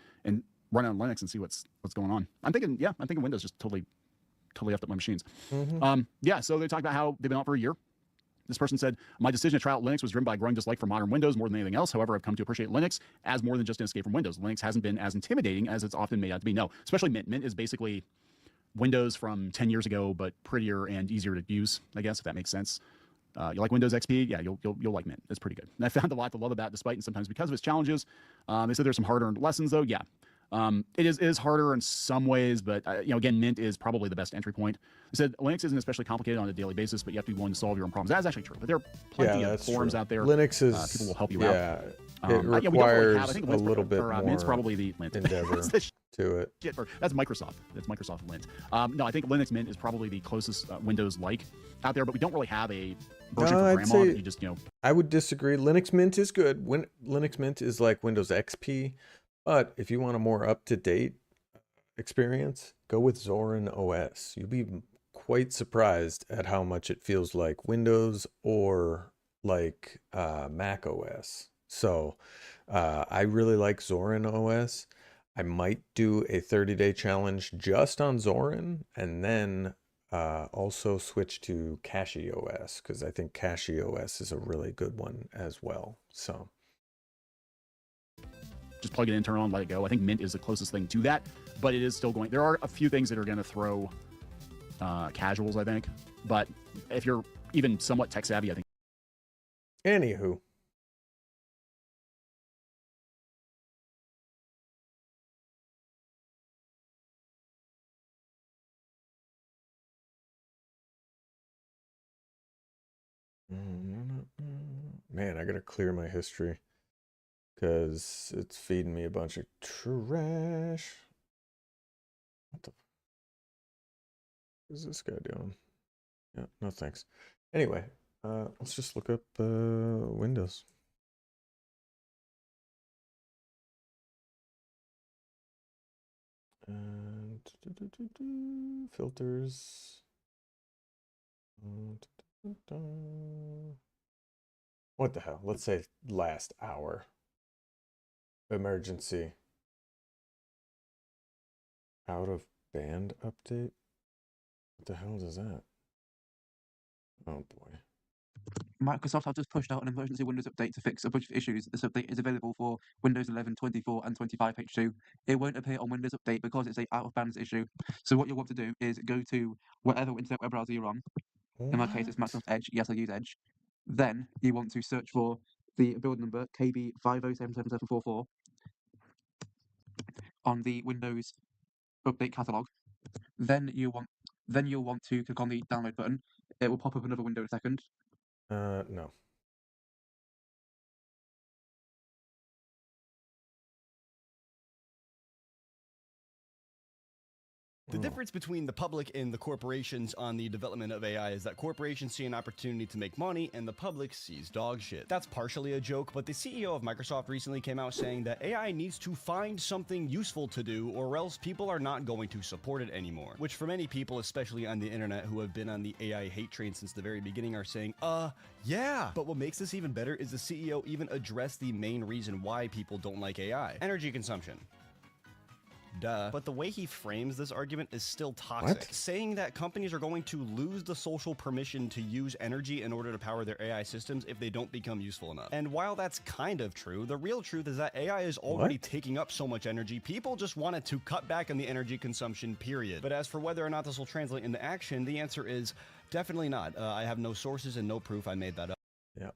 run it on Linux and see what's going on. I'm thinking Windows just totally effed up my machines. Yeah, so they talked about how they've been out for a year. This person said, my decision to try out Linux was driven by a growing dislike for modern Windows more than anything else. However, I've come to appreciate Linux as more than just an escape from Windows. Linux hasn't been as intimidating as it's often made out to be. No, especially Mint. Mint is basically Windows from 10 years ago, but prettier and easier to use, I guess, if that makes sense. You like Windows XP? Yeah, you'll like Mint. It's pretty good. And I found a lot to love about it, despite and sometimes because of its challenges. They said there's some hard-earned lessons, though. Yeah. It is harder in some ways, but again, Mint is probably the best entry point. They said Linux isn't especially complicated on a daily basis, but you have to be willing to solve your own problems. That's actually true. But there are plenty of forums out there. Linux is people will help you out. It requires a little bit more Mint's probably the Lint. endeavor to it. That's Microsoft. That's Microsoft Lint. No, I think Linux Mint is probably the closest Windows-like out there, but we don't really have a version for grandma that you just I would disagree. Linux Mint is good. Linux Mint is like Windows XP, but if you want a more up-to-date experience, go with Zorin OS. You'll be quite surprised at how much it feels like Windows or like Mac OS. So I really like Zorin OS. I might do a 30-day challenge just on Zorin and then also switch to Cashy OS because I think Cashy OS is a really good one as well. So just plug it in, turn it on, let it go. I think Mint is the closest thing to that, but it is still going. There are a few things that are going to throw casuals, I think. But if you're even somewhat tech savvy, I think. Anywho. Man, I gotta clear my history because it's feeding me a bunch of trash. What the is this guy doing? Yeah, no thanks. Anyway, let's just look up Windows. And filters. What the hell? Let's say last hour. Emergency. Out of band update? What the hell is that? Oh boy. Microsoft have just pushed out an emergency Windows update to fix a bunch of issues. This update is available for Windows 11, 24, and 25 H2. It won't appear on Windows Update because it's a out-of-bands issue. So what you'll want to do is go to whatever internet web browser you're on. In my case, it's Microsoft Edge. Yes, I use Edge. Then you want to search for the build number KB50777744 on the Windows Update catalog. Then you'll want to click on the download button. It will pop up another window in a second. No. The difference between the public and the corporations on the development of AI is that corporations see an opportunity to make money and the public sees dog shit. That's partially a joke, but the CEO of Microsoft recently came out saying that AI needs to find something useful to do or else people are not going to support it anymore. Which for many people, especially on the internet who have been on the AI hate train since the very beginning, are saying, yeah. But what makes this even better is the CEO even addressed the main reason why people don't like AI. Energy consumption. Duh. But the way he frames this argument is still toxic, saying that companies are going to lose the social permission to use energy in order to power their AI systems if they don't become useful enough. And while that's kind of true, the real truth is that AI is already taking up so much energy, people just wanted to cut back on the energy consumption, period. But as for whether or not this will translate into action, the answer is definitely not. I have no sources and no proof I made that up. Yeah.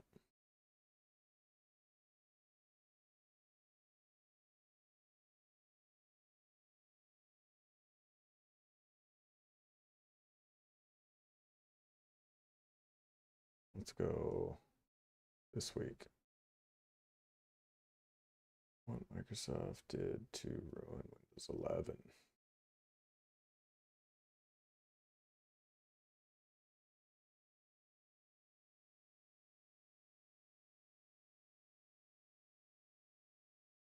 Let's go this week. What Microsoft did to ruin Windows 11.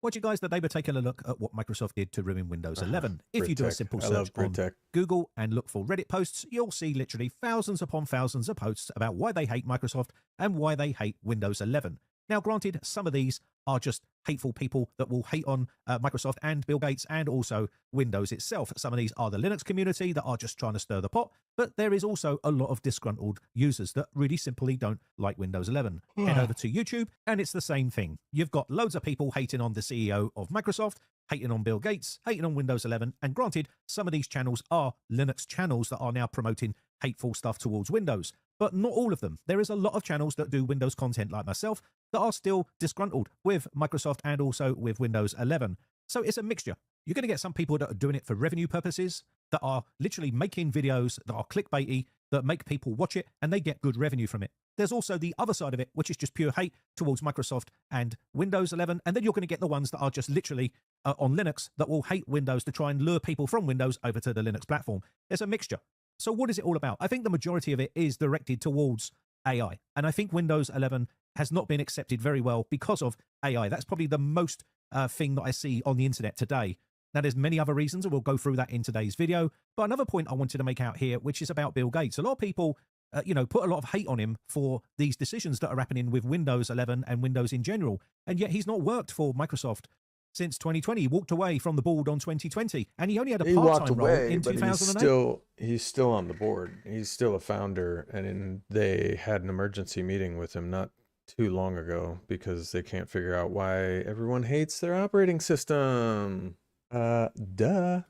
Want you guys that they were taking a look at what Microsoft did to ruin Windows 11. If you do a BritTech. simple I search love on BritTech. Google and look for Reddit posts, you'll see literally thousands upon thousands of posts about why they hate Microsoft and why they hate Windows 11. Now, granted, some of these are just hateful people that will hate on Microsoft and Bill Gates and also Windows itself. Some of these are the Linux community that are just trying to stir the pot, but there is also a lot of disgruntled users that really simply don't like Windows 11. Head over to YouTube and it's the same thing. You've got loads of people hating on the CEO of Microsoft, hating on Bill Gates, hating on Windows 11, and granted, some of these channels are Linux channels that are now promoting hateful stuff towards Windows, but not all of them. There is a lot of channels that do Windows content like myself that are still disgruntled with Microsoft and also with Windows 11. So it's a mixture. You're going to get some people that are doing it for revenue purposes, that are literally making videos that are clickbaity, that make people watch it, and they get good revenue from it. There's also the other side of it, which is just pure hate towards Microsoft and Windows 11. And then you're going to get the ones that are just literally on Linux that will hate Windows to try and lure people from Windows over to the Linux platform. There's a mixture. So what is it all about? I think the majority of it is directed towards AI. And I think Windows 11 has not been accepted very well because of AI. That's probably the most thing that I see on the internet today. Now, there's many other reasons, and we'll go through that in today's video. But another point I wanted to make out here, which is about Bill Gates. A lot of people, put a lot of hate on him for these decisions that are happening with Windows 11 and Windows in general. And yet he's not worked for Microsoft since 2020. He walked away from the board on 2020, and he only had a part-time role in 2008. He's still on the board. He's still a founder, and they had an emergency meeting with him not too long ago because they can't figure out why everyone hates their operating system. Duh.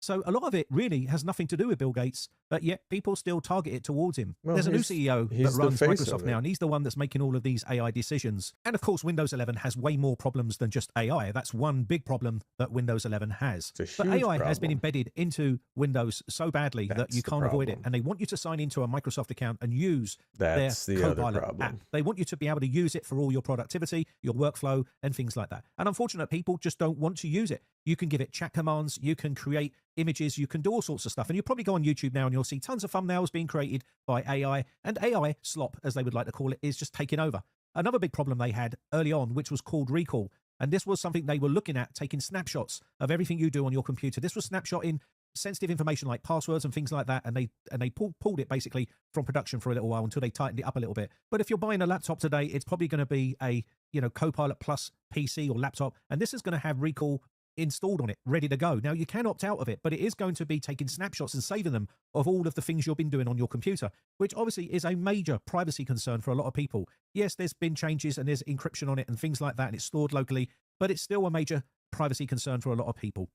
So a lot of it really has nothing to do with Bill Gates, but yet people still target it towards him. Well, there's a new CEO that runs Microsoft now, it. and he's the one that's making all of these AI decisions. And of course, Windows 11 has way more problems than just AI. That's one big problem that Windows 11 has. But AI has been embedded into Windows so badly that you can't avoid it. And they want you to sign into a Microsoft account and use their Copilot app. They want you to be able to use it for all your productivity, your workflow, and things like that. And unfortunately, people just don't want to use it. You can give it chat commands, you can create images, you can do all sorts of stuff. And you probably go on YouTube now and you'll see tons of thumbnails being created by AI, and AI slop, as they would like to call it, is just taking over. Another big problem they had early on, which was called recall. And this was something they were looking at, taking snapshots of everything you do on your computer. This was snapshotting sensitive information like passwords and things like that. And they pulled it basically from production for a little while until they tightened it up a little bit. But if you're buying a laptop today, it's probably going to be a, Copilot Plus PC or laptop. And this is going to have recall installed on it, ready to go. Now, you can opt out of it, but it is going to be taking snapshots and saving them of all of the things you've been doing on your computer, which obviously is a major privacy concern for a lot of people. Yes, there's been changes and there's encryption on it and things like that, and it's stored locally, but it's still a major privacy concern for a lot of people.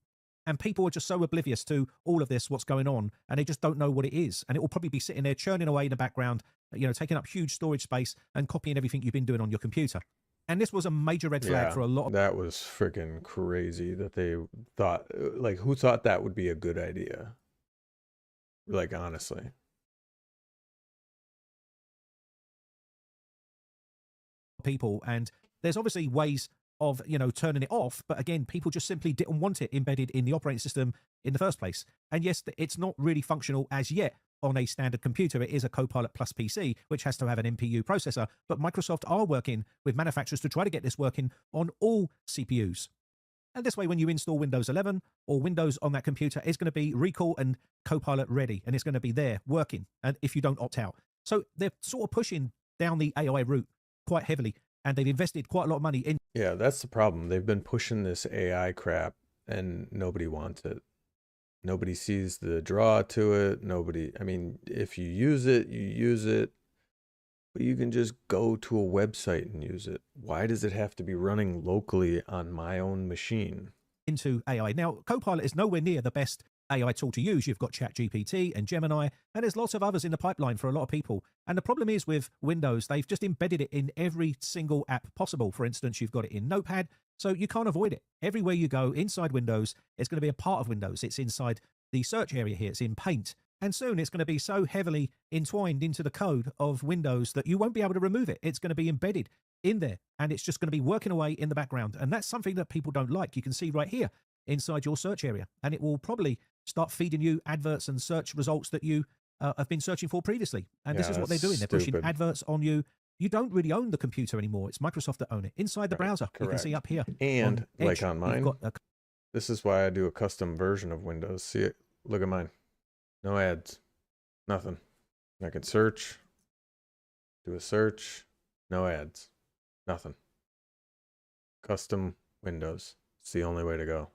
And people are just so oblivious to all of this, what's going on, and they just don't know what it is. And it will probably be sitting there churning away in the background, taking up huge storage space and copying everything you've been doing on your computer. And this was a major red flag for a lot of... That was freaking crazy that they thought, like, who thought that would be a good idea? Like, honestly. People, and there's obviously ways of, turning it off, but again, people just simply didn't want it embedded in the operating system in the first place. And yes, it's not really functional as yet on a standard computer. It is a Copilot Plus PC, which has to have an NPU processor, but Microsoft are working with manufacturers to try to get this working on all CPUs. And this way, when you install Windows 11 or Windows on that computer, it's going to be recall and Copilot ready, and it's going to be there working, and if you don't opt out. So they're sort of pushing down the AI route quite heavily, and they've invested quite a lot of money in... Yeah, that's the problem. They've been pushing this AI crap, and nobody wants it. Nobody sees the draw to it. If you use it, you use it. But you can just go to a website and use it. Why does it have to be running locally on my own machine? Into AI. Now, Copilot is nowhere near the best AI tool to use. You've got ChatGPT and Gemini, and there's lots of others in the pipeline for a lot of people. And the problem is with Windows, they've just embedded it in every single app possible. For instance, you've got it in Notepad, so you can't avoid it. Everywhere you go inside Windows, it's going to be a part of Windows. It's inside the search area here. It's in Paint. And soon it's going to be so heavily entwined into the code of Windows that you won't be able to remove it. It's going to be embedded in there, and it's just going to be working away in the background. And that's something that people don't like. You can see right here inside your search area, and it will probably start feeding you adverts and search results that you have been searching for previously. And this is what they're doing. They're pushing adverts on you. You don't really own the computer anymore. It's Microsoft that own it. Inside the browser, you can see up here. And on like Edge, on mine, this is why I do a custom version of Windows. See it? Look at mine. No ads. Nothing. I can search. Do a search. No ads. Nothing. Custom Windows. It's the only way to go.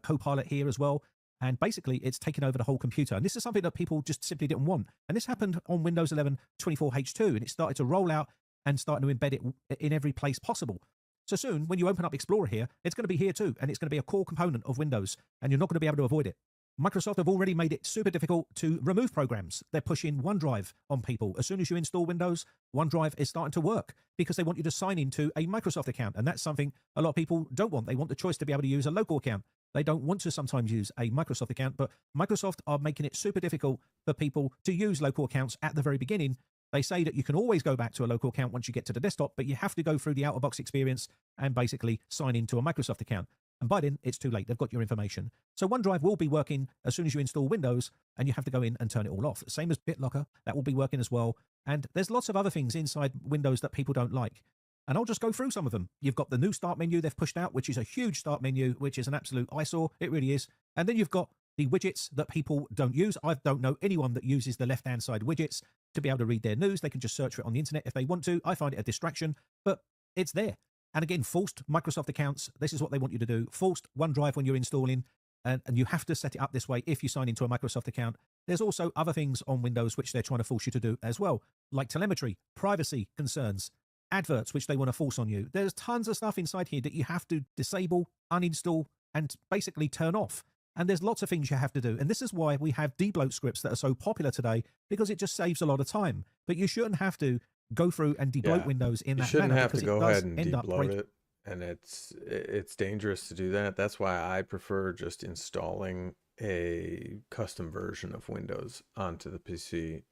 Copilot here as well. And basically, it's taken over the whole computer. And this is something that people just simply didn't want. And this happened on Windows 11 24H2. And it started to roll out and starting to embed it in every place possible. So soon, when you open up Explorer here, it's going to be here too. And it's going to be a core component of Windows. And you're not going to be able to avoid it. Microsoft have already made it super difficult to remove programs. They're pushing OneDrive on people. As soon as you install Windows, OneDrive is starting to work because they want you to sign into a Microsoft account. And that's something a lot of people don't want. They want the choice to be able to use a local account. They don't want to sometimes use a Microsoft account, but Microsoft are making it super difficult for people to use local accounts at the very beginning. They say that you can always go back to a local account once you get to the desktop, but you have to go through the out-of-box experience and basically sign into a Microsoft account. And by then, it's too late. They've got your information. So OneDrive will be working as soon as you install Windows, and you have to go in and turn it all off. Same as BitLocker, that will be working as well. And there's lots of other things inside Windows that people don't like. And I'll just go through some of them. You've got the new start menu they've pushed out, which is a huge start menu, which is an absolute eyesore. It really is. And then you've got the widgets that people don't use. I don't know anyone that uses the left-hand side widgets to be able to read their news. They can just search for it on the internet if they want to. I find it a distraction, but it's there. And again, forced Microsoft accounts. This is what they want you to do. Forced OneDrive when you're installing. And you have to set it up this way if you sign into a Microsoft account. There's also other things on Windows which they're trying to force you to do as well, like telemetry, privacy concerns, adverts which they want to force on you. There's tons of stuff inside here that you have to disable, uninstall, and basically turn off. And there's lots of things you have to do. And this is why we have debloat scripts that are so popular today, because it just saves a lot of time. But you shouldn't have to go through and debloat Windows in that manner. You shouldn't have to go ahead and end debloat it. And it's dangerous to do that. That's why I prefer just installing a custom version of Windows onto the PC,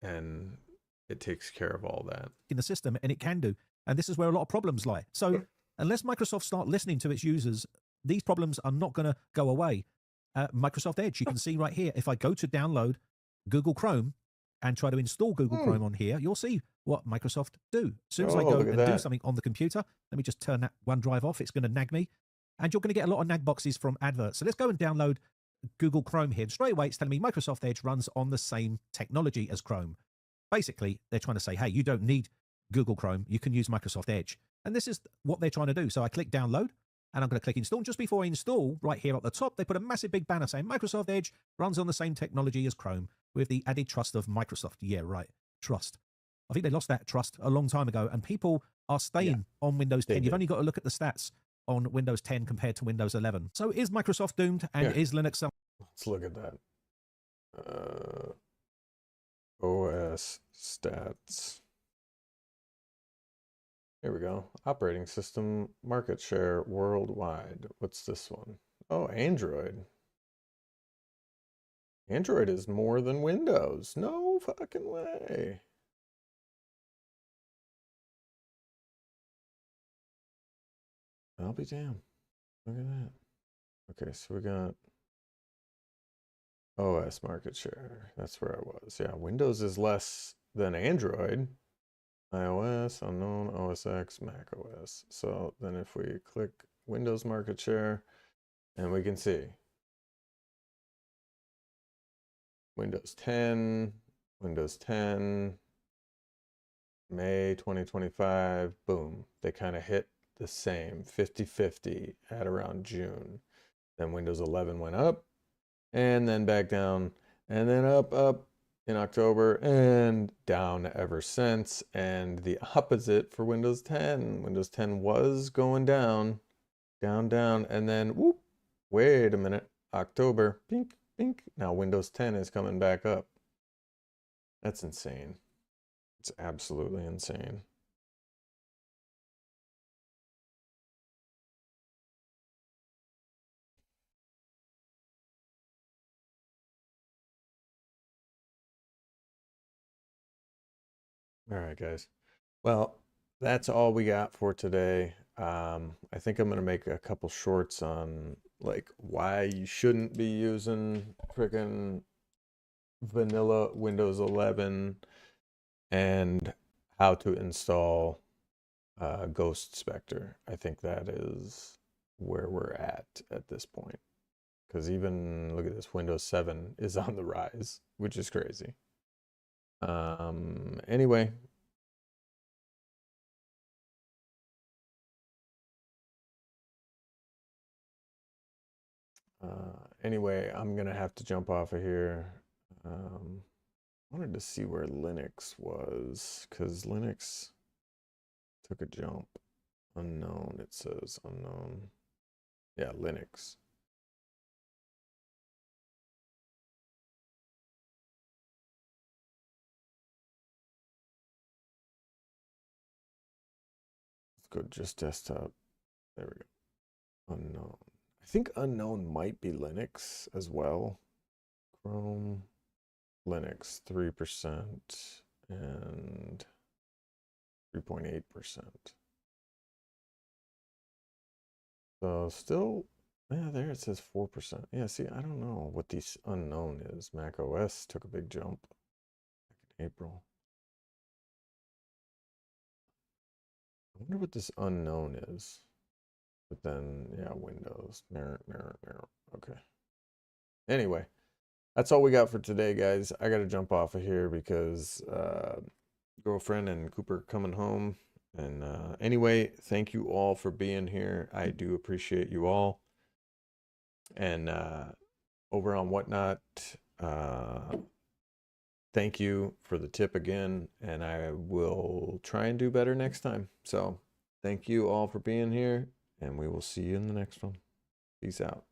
and it takes care of all that in the system, and it can do. And this is where a lot of problems lie. So unless Microsoft start listening to its users, these problems are not going to go away. Microsoft Edge, you can see right here, if I go to download Google Chrome and try to install Google Chrome on here, you'll see what Microsoft do. As soon as I go and do something on the computer, let me just turn that OneDrive off. It's going to nag me. And you're going to get a lot of nag boxes from adverts. So let's go and download Google Chrome here. And straight away, it's telling me Microsoft Edge runs on the same technology as Chrome. Basically, they're trying to say, hey, you don't need Google Chrome. You can use Microsoft Edge. And this is what they're trying to do. So I click download, and I'm going to click install. And just before I install, right here at the top, they put a massive big banner saying Microsoft Edge runs on the same technology as Chrome with the added trust of Microsoft. Yeah, right. Trust. I think they lost that trust a long time ago, and people are staying on Windows 10. You've only got to look at the stats on Windows 10 compared to Windows 11. So is Microsoft doomed, and is Linux... Let's look at that. OS stats. Here we go. Operating system market share worldwide. What's this one? Oh, Android. Android is more than Windows. No fucking way. I'll be damned. Look at that. Okay, so we got OS market share. That's where I was. Yeah, Windows is less than Android. iOS, unknown, OS X, Mac OS. So then if we click Windows market share, and we can see Windows 10, May 2025, boom. They kind of hit the same, 50-50 at around June. Then Windows 11 went up, and then back down, and then up in October, and down ever since. And the opposite for Windows 10. Windows 10 was going down, and then whoop, wait a minute, October, pink, pink. Now Windows 10 is coming back up. That's insane. It's absolutely insane. All right, guys. Well, that's all we got for today. I think I'm gonna make a couple shorts on like why you shouldn't be using freaking vanilla Windows 11 and how to install Ghost Spectre. I think that is where we're at this point. Because even look at this, Windows 7 is on the rise, which is crazy. Anyway. Anyway, I'm gonna have to jump off of here. Wanted to see where Linux was, because Linux took a jump. Unknown, it says unknown. Yeah, Linux. Let's go just desktop. There we go. Unknown. I think unknown might be Linux as well. Chrome, Linux, 3% and 3.8%. So still, yeah, there it says 4%. Yeah, see, I don't know what this unknown is. Mac OS took a big jump back in April. I wonder what this unknown is. But then, yeah, Windows. Okay. Anyway, that's all we got for today, guys. I got to jump off of here because girlfriend and Cooper coming home. And anyway, thank you all for being here. I do appreciate you all. And over on Whatnot, thank you for the tip again, and I will try and do better next time. So thank you all for being here, and we will see you in the next one. Peace out.